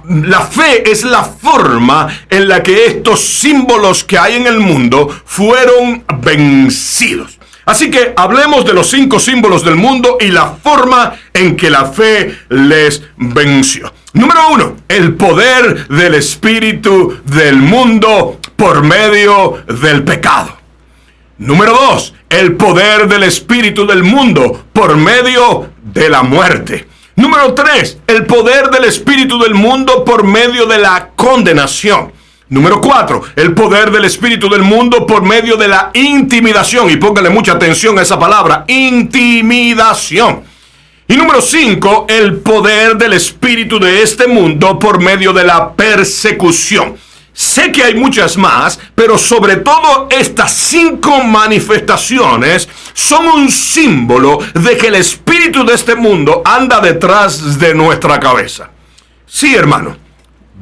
la fe es la forma en la que estos símbolos que hay en el mundo fueron vencidos. Así que hablemos de los 5 símbolos del mundo y la forma en que la fe les venció. Número 1, el poder del espíritu del mundo por medio del pecado. Número 2, el poder del espíritu del mundo por medio de la muerte. Número 3, el poder del espíritu del mundo por medio de la condenación. Número 4, el poder del espíritu del mundo por medio de la intimidación. Y póngale mucha atención a esa palabra, intimidación. Y número 5, el poder del espíritu de este mundo por medio de la persecución. Sé que hay muchas más, pero sobre todo estas 5 manifestaciones son un símbolo de que el espíritu de este mundo anda detrás de nuestra cabeza. Sí, hermano,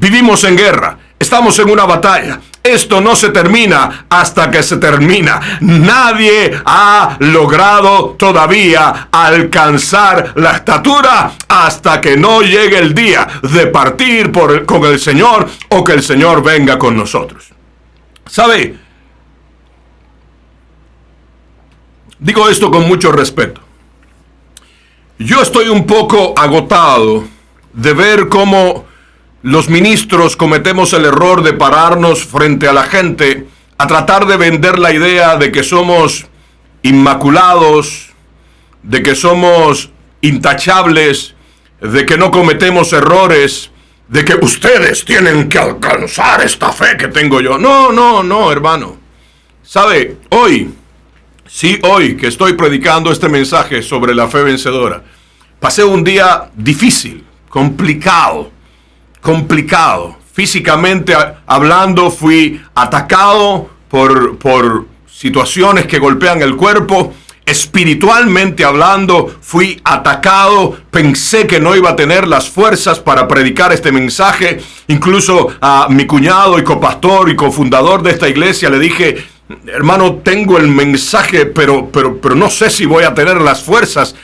vivimos en guerra, estamos en una batalla. Esto no se termina hasta que se termina. Nadie ha logrado todavía alcanzar la estatura hasta que no llegue el día de partir con el Señor o que el Señor venga con nosotros. ¿Sabe? Digo esto con mucho respeto. Yo estoy un poco agotado de ver cómo los ministros cometemos el error de pararnos frente a la gente a tratar de vender la idea de que somos inmaculados, de que somos intachables, de que no cometemos errores, de que ustedes tienen que alcanzar esta fe que tengo yo. No, hermano. ¿Sabe? Hoy que estoy predicando este mensaje sobre la fe vencedora, pasé un día difícil, complicado. Físicamente hablando, fui atacado por situaciones que golpean el cuerpo. Espiritualmente hablando, fui atacado. Pensé que no iba a tener las fuerzas para predicar este mensaje. Incluso a mi cuñado y copastor y cofundador de esta iglesia le dije: hermano, tengo el mensaje, pero no sé si voy a tener las fuerzas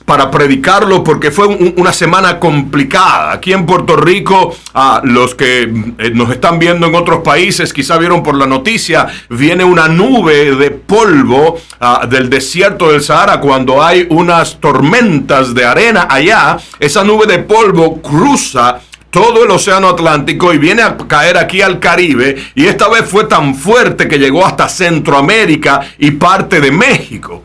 para predicarlo, porque fue una semana complicada. Aquí en Puerto Rico, los que nos están viendo en otros países, quizá vieron por la noticia, viene una nube de polvo del desierto del Sahara. Cuando hay unas tormentas de arena allá, esa nube de polvo cruza todo el océano Atlántico y viene a caer aquí al Caribe, y esta vez fue tan fuerte que llegó hasta Centroamérica y parte de México.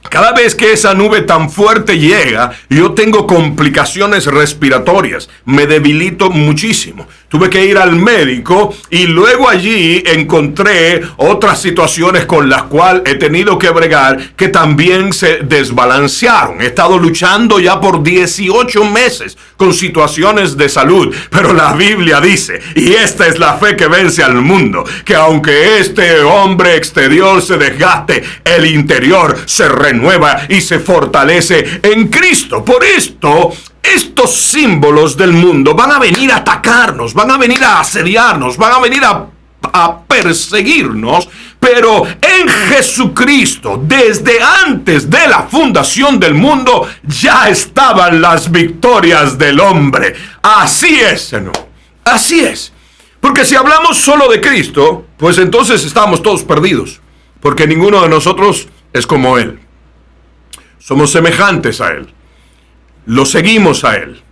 Cada vez que esa nube tan fuerte llega, yo tengo complicaciones respiratorias, me debilito muchísimo. tuve que ir al médico y luego allí encontré otras situaciones con las cuales he tenido que bregar que también se desbalancearon. He estado luchando ya por 18 meses con situaciones de salud, pero la Biblia dice, y esta es la fe que vence al mundo, que aunque este hombre exterior se desgaste, el interior se renueva y se fortalece en Cristo. Por esto, estos símbolos del mundo van a venir a atacarnos, van a venir a asediarnos, van a venir a perseguirnos, pero en Jesucristo, desde antes de la fundación del mundo, ya estaban las victorias del hombre. Así es, Señor. Así es. Porque si hablamos solo de Cristo, pues entonces estamos todos perdidos, porque ninguno de nosotros es como Él. Somos semejantes a Él. Lo seguimos a Él.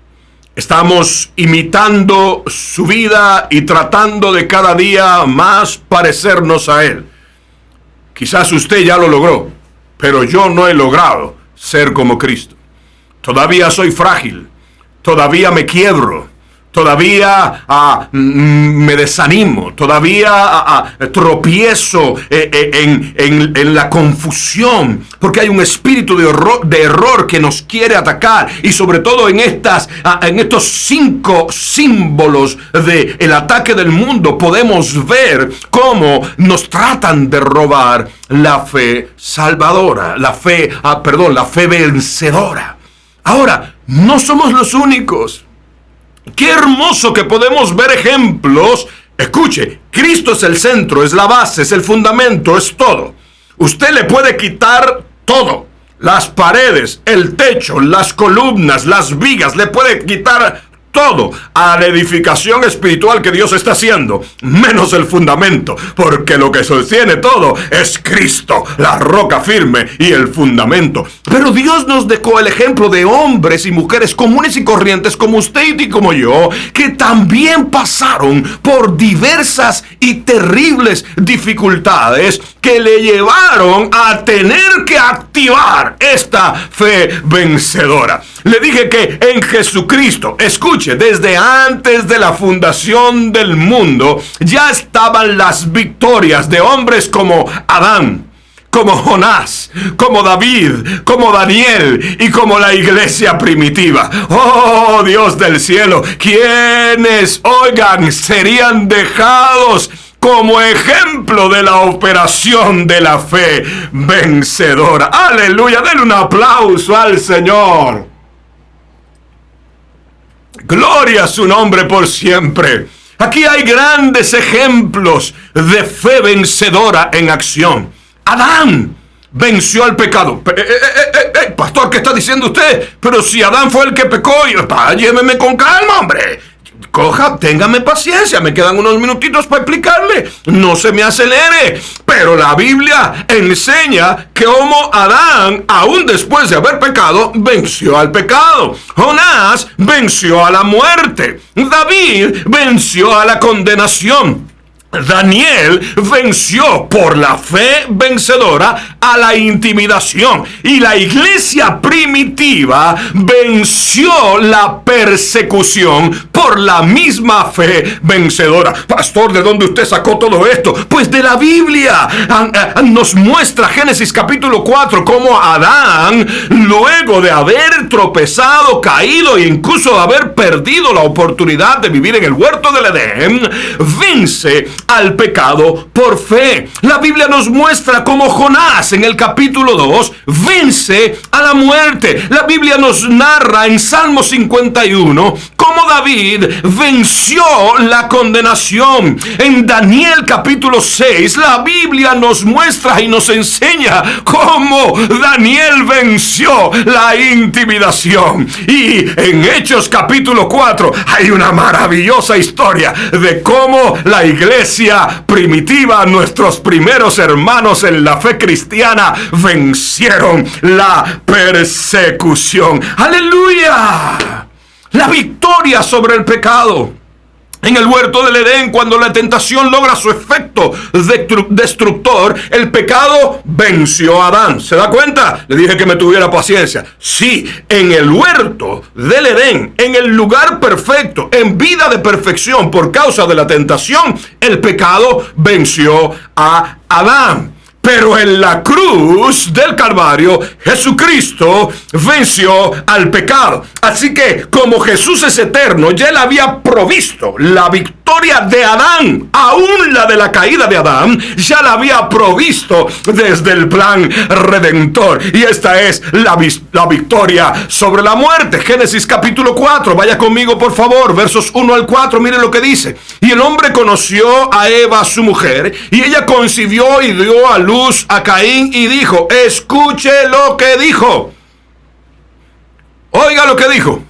Estamos imitando su vida y tratando de cada día más parecernos a Él. Quizás usted ya lo logró, pero yo no he logrado ser como Cristo. Todavía soy frágil, todavía me quiebro, todavía me desanimo, todavía tropiezo en la confusión, porque hay un espíritu de error que nos quiere atacar, y sobre todo en estos 5 símbolos del ataque del mundo podemos ver cómo nos tratan de robar la fe salvadora, la fe vencedora. Ahora, no somos los únicos. Qué hermoso que podemos ver ejemplos. Escuche, Cristo es el centro, es la base, es el fundamento, es todo. Usted le puede quitar todo. Las paredes, el techo, las columnas, las vigas, le puede quitar todo a la edificación espiritual que Dios está haciendo, menos el fundamento, porque lo que sostiene todo es Cristo, la roca firme y el fundamento. Pero Dios nos dejó el ejemplo de hombres y mujeres comunes y corrientes como usted y como yo, que también pasaron por diversas y terribles dificultades que le llevaron a tener que activar esta fe vencedora. Le dije que en Jesucristo, escuche, desde antes de la fundación del mundo, ya estaban las victorias de hombres como Adán, como Jonás, como David, como Daniel y como la iglesia primitiva. Oh, Dios del cielo, quienes, oigan, serían dejados como ejemplo de la operación de la fe vencedora. Aleluya, denle un aplauso al Señor. Gloria a su nombre por siempre. Aquí hay grandes ejemplos de fe vencedora en acción. Adán venció al pecado. Pastor, ¿qué está diciendo usted? Pero si Adán fue el que pecó, lléveme con calma, hombre. Téngame paciencia, me quedan unos minutitos para explicarle. No se me acelere. Pero la Biblia enseña que como Adán, aún después de haber pecado, venció al pecado. Jonás venció a la muerte. David venció a la condenación. Daniel venció por la fe vencedora a la intimidación, y la iglesia primitiva venció la persecución por la misma fe vencedora. Pastor, ¿de dónde usted sacó todo esto? Pues de la Biblia. Nos muestra Génesis capítulo 4 cómo Adán, luego de haber tropezado, caído e incluso haber perdido la oportunidad de vivir en el huerto del Edén, vence al pecado por fe. La Biblia nos muestra cómo Jonás en el capítulo 2 vence a la muerte. La Biblia nos narra en Salmo 51 cómo David venció la condenación. En Daniel capítulo 6 la Biblia nos muestra y nos enseña cómo Daniel venció la intimidación. Y en Hechos capítulo 4 hay una maravillosa historia de cómo la iglesia primitiva, nuestros primeros hermanos en la fe cristiana, vencieron la persecución. ¡Aleluya! La victoria sobre el pecado. En el huerto del Edén, cuando la tentación logra su efecto destructor, el pecado venció a Adán. ¿Se da cuenta? Le dije que me tuviera paciencia. Sí, en el huerto del Edén, en el lugar perfecto, en vida de perfección, por causa de la tentación, el pecado venció a Adán. Pero en la cruz del Calvario, Jesucristo venció al pecado. Así que, como Jesús es eterno, ya él había provisto la victoria de Adán, aún la de la caída de Adán, ya la había provisto desde el plan redentor. Y esta es la victoria sobre la muerte. Génesis capítulo 4, vaya conmigo por favor, versos 1 al 4, miren lo que dice. Y el hombre conoció a Eva, su mujer, y ella concibió y dio a luz a Caín y dijo, escuche lo que dijo. Oiga lo que dijo.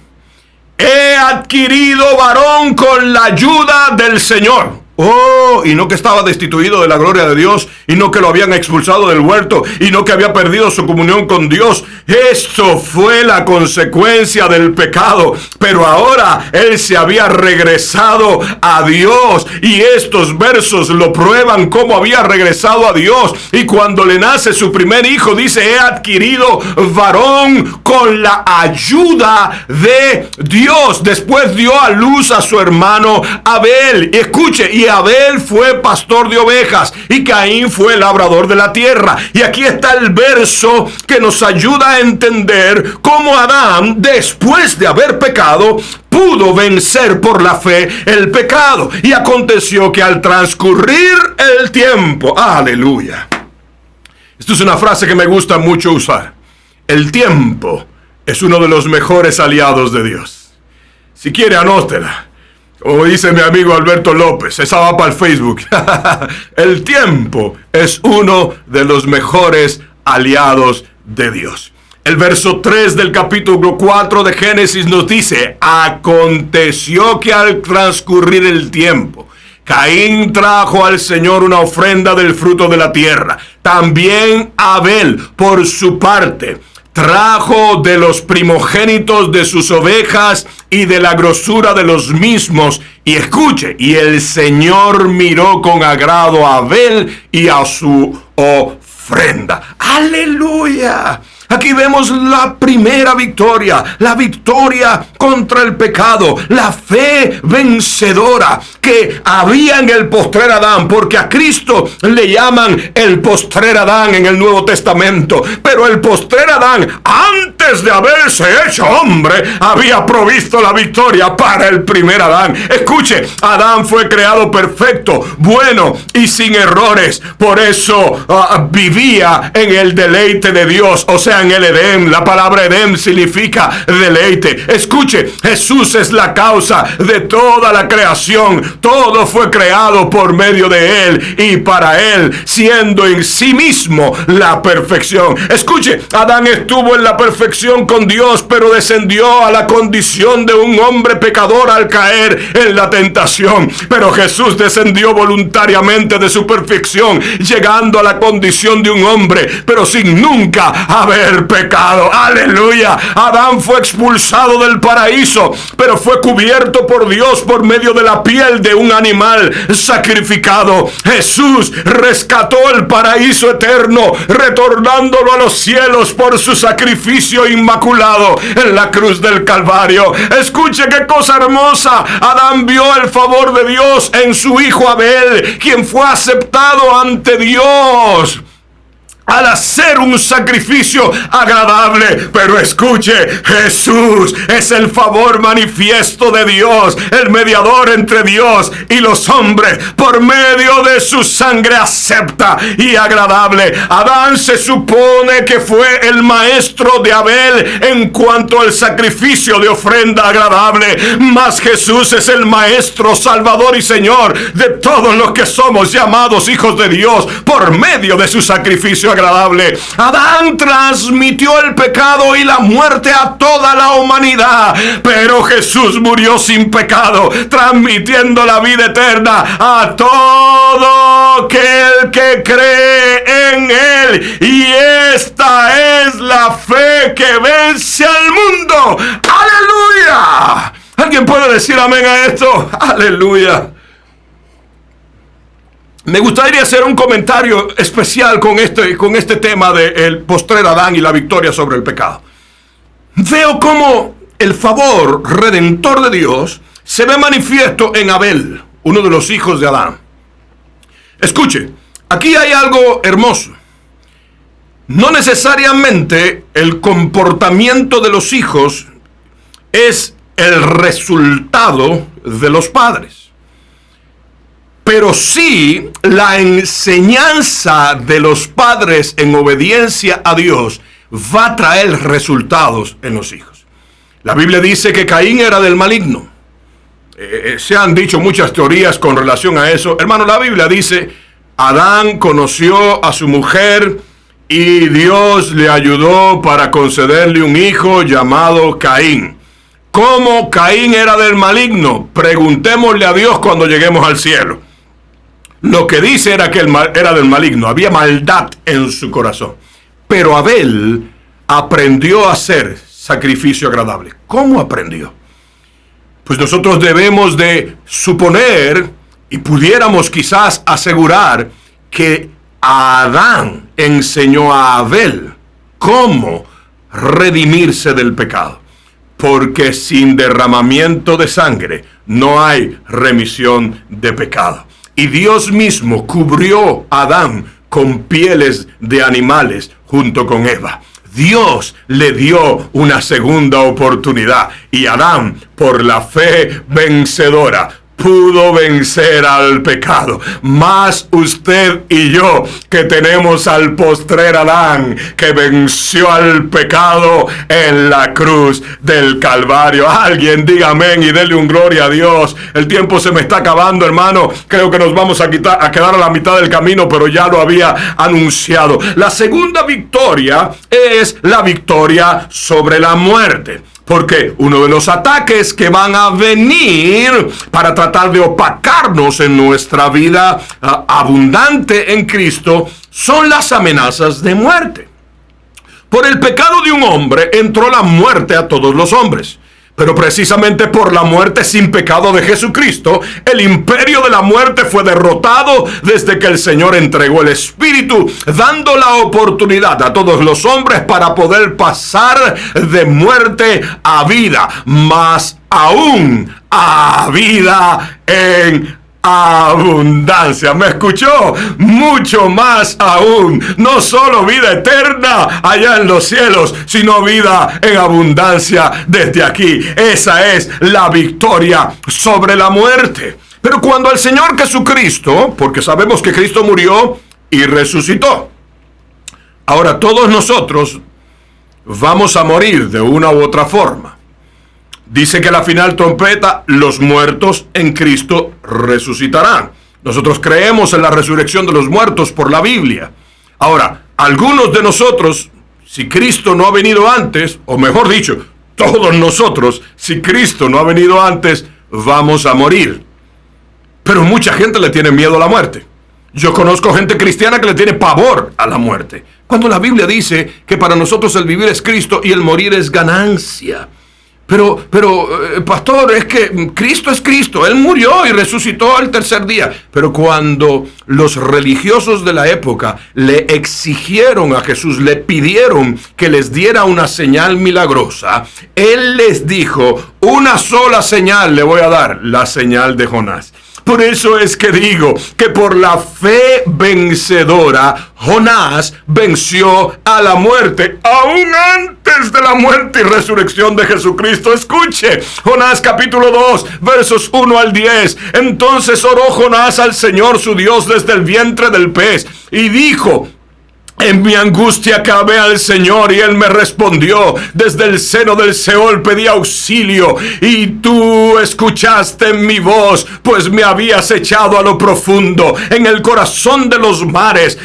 He adquirido varón con la ayuda del Señor. Oh, y no que estaba destituido de la gloria de Dios, y no que lo habían expulsado del huerto, y no que había perdido su comunión con Dios. Esto fue la consecuencia del pecado. Pero ahora él se había regresado a Dios, y estos versos lo prueban cómo había regresado a Dios. Y cuando le nace su primer hijo, dice, he adquirido varón con la ayuda de Dios. Después dio a luz a su hermano Abel. Y escuche, y Abel fue pastor de ovejas y Caín fue labrador de la tierra. Y aquí está el verso que nos ayuda a entender cómo Adán, después de haber pecado, pudo vencer por la fe el pecado. Y aconteció que al transcurrir el tiempo, aleluya. Esto es una frase que me gusta mucho usar. El tiempo es uno de los mejores aliados de Dios. Si quiere, anótela. Como dice mi amigo Alberto López, esa va para el Facebook. El tiempo es uno de los mejores aliados de Dios. El verso 3 del capítulo 4 de Génesis nos dice, aconteció que al transcurrir el tiempo, Caín trajo al Señor una ofrenda del fruto de la tierra. También Abel, por su parte, trajo de los primogénitos de sus ovejas y de la grosura de los mismos. Y escuche, y el Señor miró con agrado a Abel y a su ofrenda. ¡Aleluya! Aquí vemos la primera victoria, la victoria contra el pecado, la fe vencedora que había en el postrer Adán, porque a Cristo le llaman el postrer Adán en el Nuevo Testamento. Pero el postrer Adán, antes de haberse hecho hombre, había provisto la victoria para el primer Adán. Escuche, Adán fue creado perfecto, bueno y sin errores. Por eso vivía en el deleite de Dios, o sea, en el Edén. La palabra Edén significa deleite. Escuche, Jesús es la causa de toda la creación. Todo fue creado por medio de Él y para Él, siendo en sí mismo la perfección. Escuche, Adán estuvo en la perfección con Dios, pero descendió a la condición de un hombre pecador al caer en la tentación. Pero Jesús descendió voluntariamente de su perfección, llegando a la condición de un hombre, pero sin nunca haber pecado. ¡Aleluya! Adán fue expulsado del paraíso, pero fue cubierto por Dios por medio de la piel de un animal sacrificado. Jesús rescató el paraíso eterno, retornándolo a los cielos por su sacrificio inmaculado en la cruz del Calvario. Escuche qué cosa hermosa. Adán vio el favor de Dios en su hijo Abel, quien fue aceptado ante Dios al hacer un sacrificio agradable. Pero escuche, Jesús es el favor manifiesto de Dios, el mediador entre Dios y los hombres, por medio de su sangre acepta y agradable. Adán se supone que fue el maestro de Abel en cuanto al sacrificio de ofrenda agradable, mas Jesús es el maestro, salvador y señor de todos los que somos llamados hijos de Dios por medio de su sacrificio agradable. Adán transmitió el pecado y la muerte a toda la humanidad, pero Jesús murió sin pecado, transmitiendo la vida eterna a todo aquel que cree en Él. Y esta es la fe que vence al mundo. ¡Aleluya! Alguien puede decir amén a esto? Aleluya. Me gustaría hacer un comentario especial con este tema del postrer Adán y la victoria sobre el pecado. Veo cómo el favor redentor de Dios se ve manifiesto en Abel, uno de los hijos de Adán. Escuche, aquí hay algo hermoso. No necesariamente el comportamiento de los hijos es el resultado de los padres, pero sí la enseñanza de los padres en obediencia a Dios va a traer resultados en los hijos. La Biblia dice que Caín era del maligno. Se han dicho muchas teorías con relación a eso. Hermano, la Biblia dice, Adán conoció a su mujer y Dios le ayudó para concederle un hijo llamado Caín. ¿Cómo Caín era del maligno? Preguntémosle a Dios cuando lleguemos al cielo. Lo que dice era que era del maligno, había maldad en su corazón. Pero Abel aprendió a hacer sacrificio agradable. ¿Cómo aprendió? Pues nosotros debemos de suponer y pudiéramos quizás asegurar que Adán enseñó a Abel cómo redimirse del pecado. Porque sin derramamiento de sangre no hay remisión de pecado. Y Dios mismo cubrió a Adán con pieles de animales junto con Eva. Dios le dio una segunda oportunidad y Adán, por la fe vencedora, pudo vencer al pecado. Más usted y yo, que tenemos al postrer Adán, que venció al pecado en la cruz del Calvario. Alguien diga amén y dele un gloria a Dios. El tiempo se me está acabando, hermano. Creo que nos vamos a quedar a la mitad del camino, pero ya lo había anunciado. La segunda victoria es la victoria sobre la muerte. Porque uno de los ataques que van a venir para tratar de opacarnos en nuestra vida abundante en Cristo son las amenazas de muerte. Por el pecado de un hombre entró la muerte a todos los hombres. Pero precisamente por la muerte sin pecado de Jesucristo, el imperio de la muerte fue derrotado desde que el Señor entregó el Espíritu, dando la oportunidad a todos los hombres para poder pasar de muerte a vida, más aún a vida en abundancia. ¿Me escuchó? Mucho más aún. No solo vida eterna allá en los cielos, sino vida en abundancia desde aquí. Esa es la victoria sobre la muerte. Pero cuando el Señor Jesucristo, porque sabemos que Cristo murió y resucitó, ahora todos nosotros vamos a morir de una u otra forma. Dice que a la final trompeta, los muertos en Cristo resucitarán. Nosotros creemos en la resurrección de los muertos por la Biblia. Ahora, algunos de nosotros, si Cristo no ha venido antes, o mejor dicho, todos nosotros, si Cristo no ha venido antes, vamos a morir. Pero mucha gente le tiene miedo a la muerte. Yo conozco gente cristiana que le tiene pavor a la muerte, cuando la Biblia dice que para nosotros el vivir es Cristo y el morir es ganancia. Pero, pastor, es que Cristo es Cristo. Él murió y resucitó al tercer día. Pero cuando los religiosos de la época le exigieron a Jesús, le pidieron que les diera una señal milagrosa, Él les dijo, una sola señal le voy a dar, la señal de Jonás. Por eso es que digo que por la fe vencedora, Jonás venció a la muerte, aún antes de la muerte y resurrección de Jesucristo. Escuche, Jonás capítulo 2, versos 1 al 10. Entonces oró Jonás al Señor su Dios desde el vientre del pez y dijo: en mi angustia clamé al Señor y Él me respondió. Desde el seno del Seol pedí auxilio y tú escuchaste mi voz, pues me habías echado a lo profundo, en el corazón de los mares,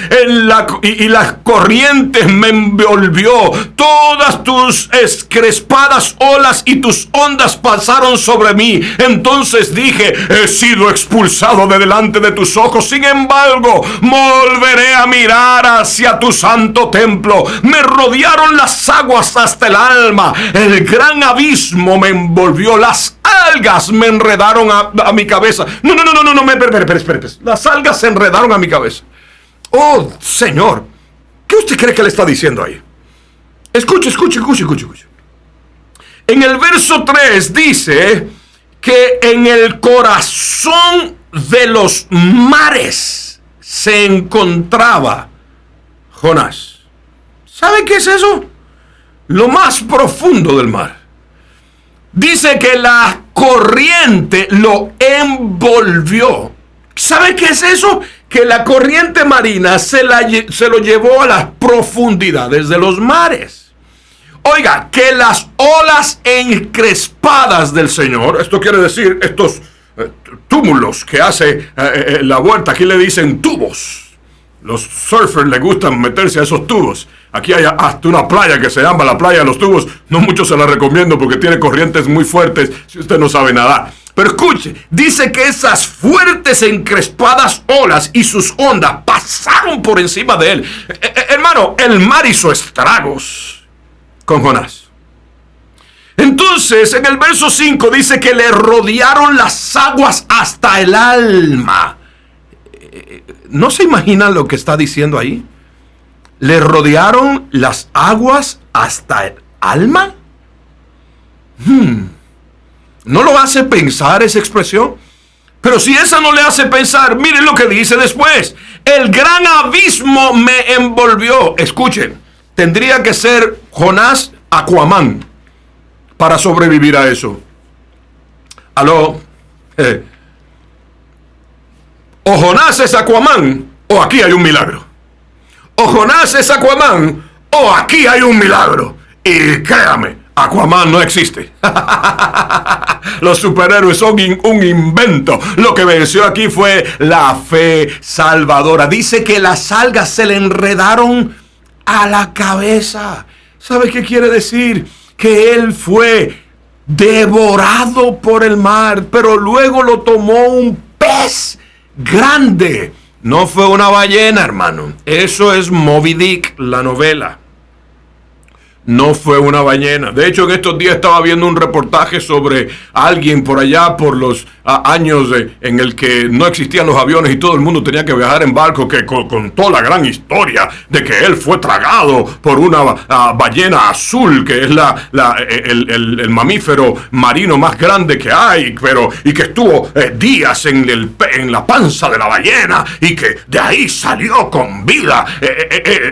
y las corrientes me envolvió. Todas tus escrespadas olas y tus ondas pasaron sobre mí. Entonces dije: he sido expulsado de delante de tus ojos. Sin embargo, volveré a mirar hacia tu santo templo. Me rodearon las aguas hasta el alma. El gran abismo me envolvió. Las algas me enredaron a mi cabeza. No, espera. Las algas se enredaron a mi cabeza. Oh, Señor, ¿qué usted cree que le está diciendo ahí? Escuche. En el verso 3 dice que en el corazón de los mares se encontraba Jonás. ¿Sabe qué es eso? Lo más profundo del mar. Dice que la corriente lo envolvió. ¿Sabe qué es eso? Que la corriente marina se lo llevó a las profundidades de los mares. Oiga, que las olas encrespadas del Señor, esto quiere decir estos túmulos que hace la vuelta, aquí le dicen tubos. Los surfers les gustan meterse a esos tubos. Aquí hay hasta una playa que se llama la playa de los tubos. No mucho se la recomiendo porque tiene corrientes muy fuertes si usted no sabe nadar. Pero escuche, dice que esas fuertes encrespadas olas y sus ondas pasaron por encima de él. Hermano, el mar hizo estragos con Jonás. Entonces, en el verso 5 dice que le rodearon las aguas hasta el alma. ¿No se imaginan lo que está diciendo ahí? ¿Le rodearon las aguas hasta el alma? ¿No lo hace pensar esa expresión? Pero si esa no le hace pensar, miren lo que dice después. El gran abismo me envolvió. Escuchen, tendría que ser Jonás Aquaman para sobrevivir a eso. ¿Aló? O Jonás es Aquaman, o aquí hay un milagro. O Jonás es Aquaman, o aquí hay un milagro. Y créame, Aquaman no existe. Los superhéroes son un invento. Lo que venció aquí fue la fe salvadora. Dice que las algas se le enredaron a la cabeza. ¿Sabe qué quiere decir? Que él fue devorado por el mar, pero luego lo tomó un pez grande. No fue una ballena, hermano. Eso es Moby Dick, la novela. No fue una ballena. De hecho, en estos días estaba viendo un reportaje sobre alguien por allá por los años en el que no existían los aviones y todo el mundo tenía que viajar en barco, que contó la gran historia de que él fue tragado por una ballena azul, que es el mamífero marino más grande que hay, y que estuvo días en la panza de la ballena y que de ahí salió con vida.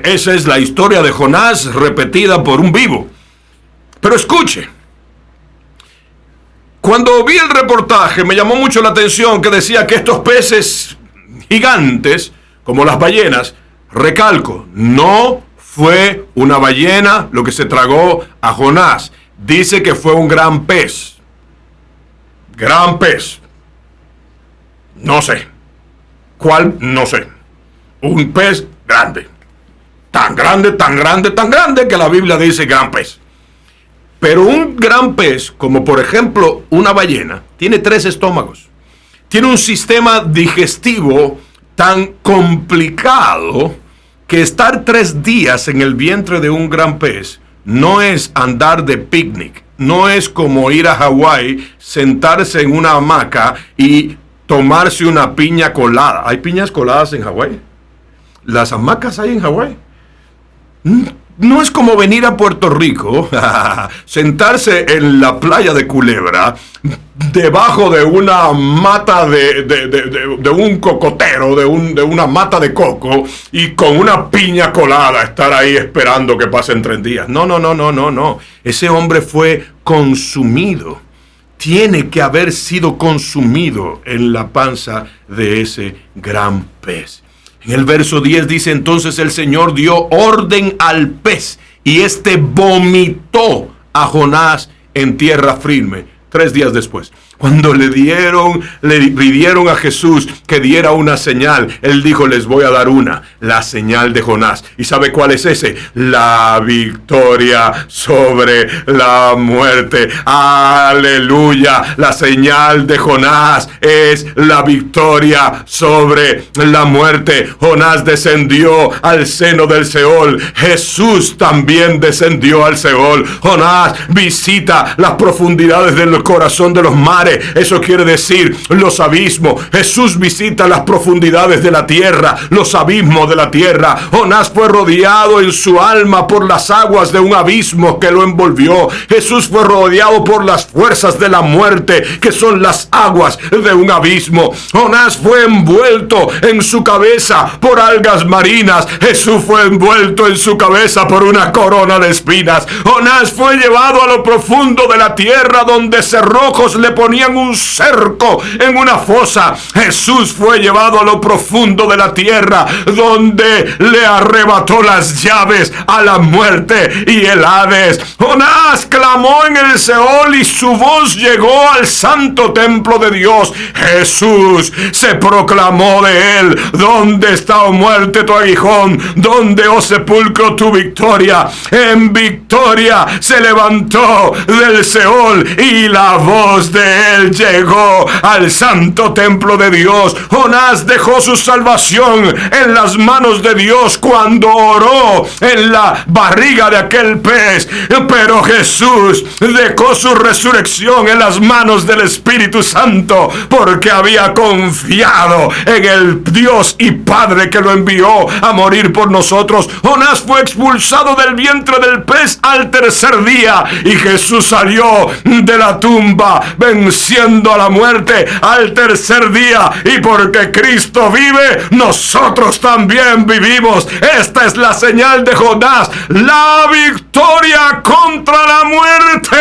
Esa es la historia de Jonás repetida por un vivo. Pero escuche, cuando vi el reportaje me llamó mucho la atención que decía que estos peces gigantes, como las ballenas, recalco, no fue una ballena lo que se tragó a Jonás. Dice que fue un gran pez. Gran pez. No sé. ¿Cuál? No sé. Un pez grande. Tan grande que la Biblia dice gran pez. Pero un gran pez, como por ejemplo una ballena, tiene 3 estómagos. Tiene un sistema digestivo tan complicado que estar 3 días en el vientre de un gran pez no es andar de picnic. No es como ir a Hawái, sentarse en una hamaca y tomarse una piña colada. ¿Hay piñas coladas en Hawái? ¿Las hamacas hay en Hawái? No es como venir a Puerto Rico, sentarse en la playa de Culebra, debajo de una mata de un cocotero, de una mata de coco, y con una piña colada estar ahí esperando que pasen 3 días. No. Ese hombre fue consumido. Tiene que haber sido consumido en la panza de ese gran pez. En el verso 10 dice, entonces el Señor dio orden al pez y este vomitó a Jonás en tierra firme. 3 días después, cuando le pidieron a Jesús que diera una señal, él dijo, les voy a dar la señal de Jonás. ¿Y sabe cuál es ese? La victoria sobre la muerte. Aleluya. La señal de Jonás es la victoria sobre la muerte. Jonás descendió al seno del Seol. Jesús también descendió al Seol. Jonás visita las profundidades del corazón de los mares mare. Eso quiere decir los abismos. Jesús visita las profundidades de la tierra, los abismos de la tierra. Jonás fue rodeado en su alma por las aguas de un abismo que lo envolvió. Jesús fue rodeado por las fuerzas de la muerte, que son las aguas de un abismo. Jonás fue envuelto en su cabeza por algas marinas. Jesús fue envuelto en su cabeza por una corona de espinas. Jonás fue llevado a lo profundo de la tierra, donde cerrojos le ponían un cerco en una fosa. Jesús fue llevado a lo profundo de la tierra, donde le arrebató las llaves a la muerte y el Hades. Jonás clamó en el Seol y su voz llegó al santo templo de Dios. Jesús se proclamó de él: ¿dónde está, oh muerte, tu aguijón? ¿Dónde, oh sepulcro, tu victoria? En victoria se levantó del Seol y la voz de él llegó al santo templo de Dios. Jonás dejó su salvación en las manos de Dios cuando oró en la barriga de aquel pez, pero Jesús dejó su resurrección en las manos del Espíritu Santo, porque había confiado en el Dios y Padre que lo envió a morir por nosotros. Jonás fue expulsado del vientre del pez al tercer día, y Jesús salió de la tumba venciendo a la muerte al tercer día, y porque Cristo vive, nosotros también vivimos. Esta es la señal de Jonás, la victoria contra la muerte.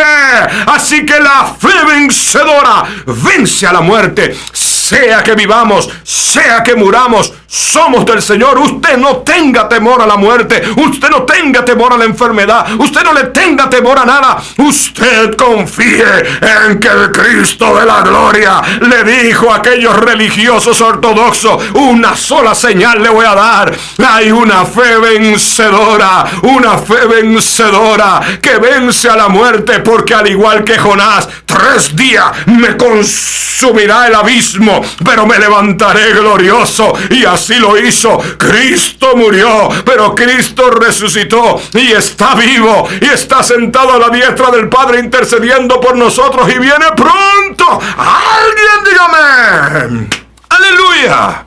Así que la fe vencedora vence a la muerte. Sea que vivamos, sea que muramos, somos del Señor. Usted no tenga temor a la muerte. Usted no tenga temor a la enfermedad. Usted no le tenga temor a nada. Usted confíe en que el Cristo de la gloria le dijo a aquellos religiosos ortodoxos: una sola señal le voy a dar. Hay una fe vencedora, una fe vencedora que vence a la muerte, porque al igual que Jonás, 3 días me consumirá el abismo, pero me levantaré glorioso. Y así lo hizo. Cristo murió, pero Cristo resucitó y está vivo y está sentado a la diestra del Padre intercediendo por nosotros, y viene pronto. Alguien dígame aleluya.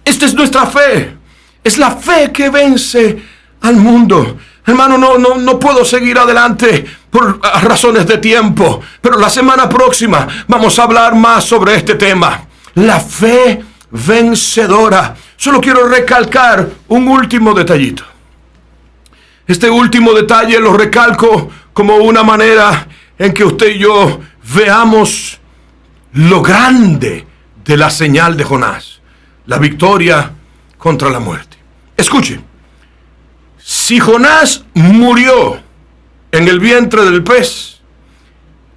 Esta es nuestra fe. Es la fe que vence al mundo. Hermano, no puedo seguir adelante por razones de tiempo, pero la semana próxima vamos a hablar más sobre este tema, la fe vencedora. Solo quiero recalcar un último detallito. Este último detalle lo recalco como una manera en que usted y yo veamos lo grande de la señal de Jonás, la victoria contra la muerte. Escuche, si Jonás murió en el vientre del pez,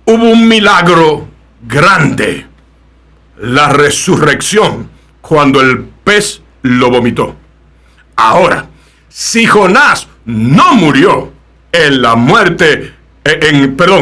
hubo un milagro grande: la resurrección, cuando el pez lo vomitó. Ahora, si Jonás no murió en la muerte,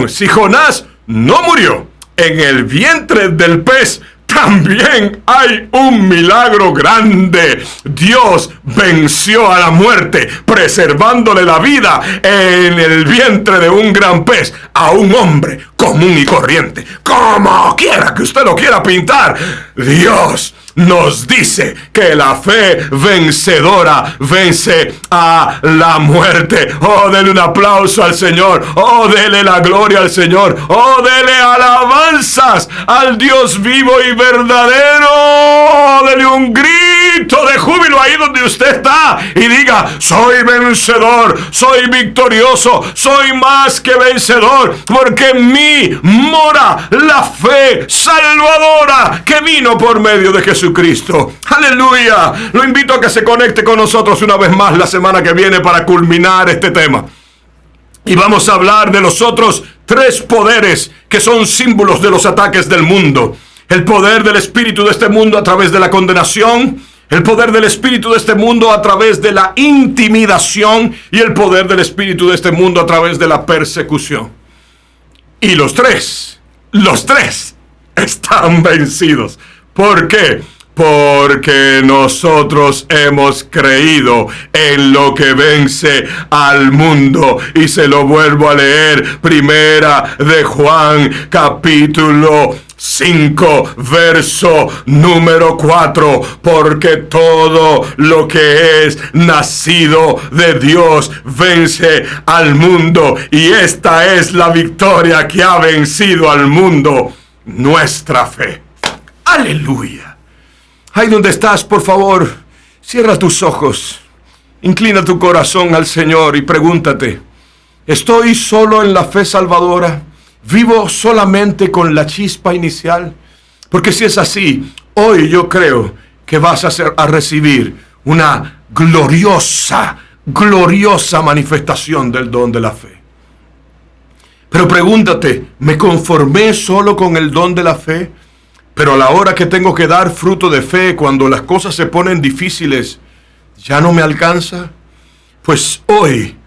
si Jonás no murió en el vientre del pez, también hay un milagro grande. Dios venció a la muerte, preservándole la vida en el vientre de un gran pez a un hombre común y corriente. Como quiera que usted lo quiera pintar, Dios nos dice que la fe vencedora vence a la muerte. Oh, dele un aplauso al Señor. Oh, dele la gloria al Señor. Oh, dele alabanzas al Dios vivo y verdadero. Oh, dele un grito de júbilo ahí donde usted está y diga: soy vencedor, soy victorioso, soy más que vencedor, porque en mí mora la fe salvadora que vino por medio de Jesucristo. Aleluya. Lo invito a que se conecte con nosotros una vez más la semana que viene para culminar este tema. Y vamos a hablar de los otros 3 poderes que son símbolos de los ataques del mundo. El poder del espíritu de este mundo a través de la condenación, el poder del espíritu de este mundo a través de la intimidación, y el poder del espíritu de este mundo a través de la persecución. Y los tres están vencidos. ¿Por qué? porque nosotros hemos creído en lo que vence al mundo. Y se lo vuelvo a leer, Primera de Juan, capítulo 5, verso número 4, porque todo lo que es nacido de Dios vence al mundo, y esta es la victoria que ha vencido al mundo, nuestra fe. Aleluya. Ahí donde estás, por favor, cierra tus ojos, inclina tu corazón al Señor y pregúntate: ¿estoy solo en la fe salvadora? ¿Vivo solamente con la chispa inicial? Porque si es así, hoy yo creo que vas a recibir una gloriosa manifestación del don de la fe. Pero pregúntate: ¿me conformé solo con el don de la fe? Pero a la hora que tengo que dar fruto de fe, cuando las cosas se ponen difíciles, ¿ya no me alcanza? Pues hoy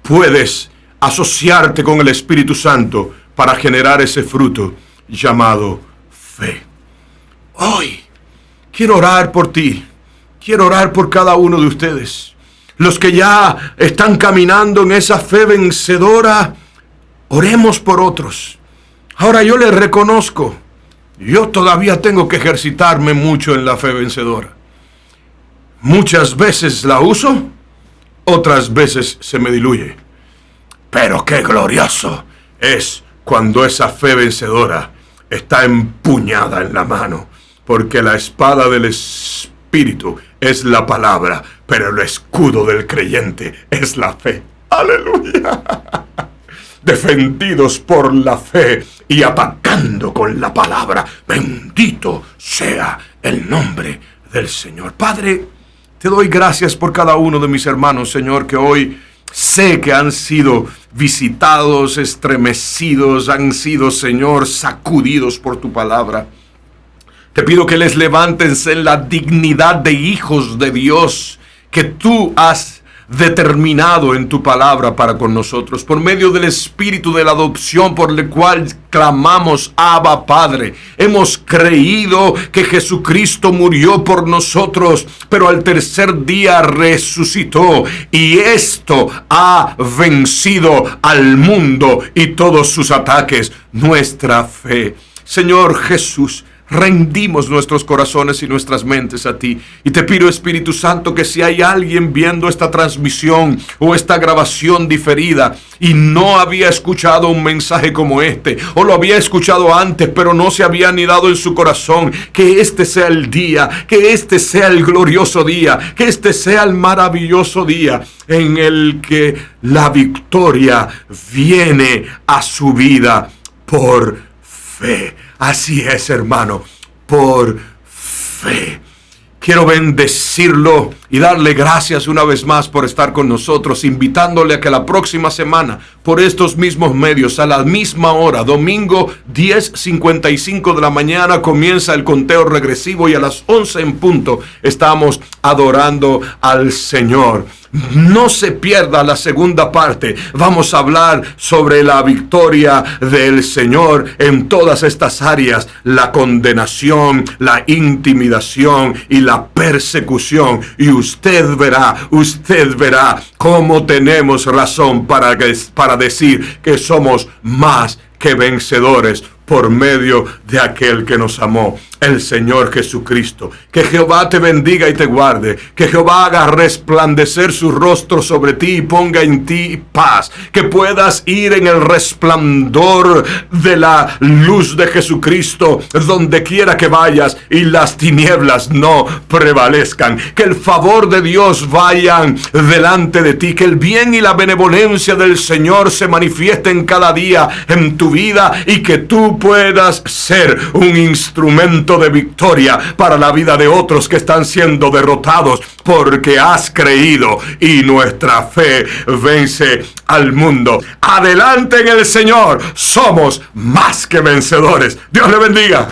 puedes asociarte con el Espíritu Santo para generar ese fruto llamado fe. Hoy quiero orar por ti, quiero orar por cada uno de ustedes, los que ya están caminando en esa fe vencedora. Oremos por otros. Ahora yo les reconozco, yo todavía tengo que ejercitarme mucho en la fe vencedora. Muchas veces la uso, otras veces se me diluye. Pero qué glorioso es cuando esa fe vencedora está empuñada en la mano, porque la espada del Espíritu es la palabra, pero el escudo del creyente es la fe. ¡Aleluya! Defendidos por la fe y atacando con la palabra. Bendito sea el nombre del Señor. Padre, te doy gracias por cada uno de mis hermanos, Señor, que hoy sé que han sido visitados, estremecidos, han sido, Señor, sacudidos por tu palabra. Te pido que les levantes en la dignidad de hijos de Dios que tú has determinado en tu palabra para con nosotros, por medio del Espíritu de la adopción, por el cual clamamos: Abba, Padre. Hemos creído que Jesucristo murió por nosotros, pero al tercer día resucitó, y esto ha vencido al mundo y todos sus ataques. Nuestra fe, Señor Jesús, rendimos nuestros corazones y nuestras mentes a ti. Y te pido, Espíritu Santo, que si hay alguien viendo esta transmisión o esta grabación diferida y no había escuchado un mensaje como este, o lo había escuchado antes pero no se había anidado en su corazón, que este sea el día, que este sea el glorioso día, que este sea el maravilloso día en el que la victoria viene a su vida por fe. Así es, hermano, por fe. Quiero bendecirlo y darle gracias una vez más por estar con nosotros, invitándole a que la próxima semana, por estos mismos medios, a la misma hora, domingo 10:55 de la mañana, comienza el conteo regresivo, y a las 11 en punto estamos adorando al Señor. No se pierda la segunda parte. Vamos a hablar sobre la victoria del Señor en todas estas áreas: la condenación, la intimidación y la persecución. Y usted verá cómo tenemos razón para decir que somos más que vencedores por medio de aquel que nos amó, el Señor Jesucristo. Que Jehová te bendiga y te guarde. Que Jehová haga resplandecer su rostro sobre ti y ponga en ti paz. Que puedas ir en el resplandor de la luz de Jesucristo donde quiera que vayas, y las tinieblas no prevalezcan. Que el favor de Dios vayan delante de ti. Que el bien y la benevolencia del Señor se manifiesten cada día en tu vida, y que tú puedas ser un instrumento de victoria para la vida de otros que están siendo derrotados, porque has creído y nuestra fe vence al mundo. Adelante en el Señor, somos más que vencedores. Dios le bendiga.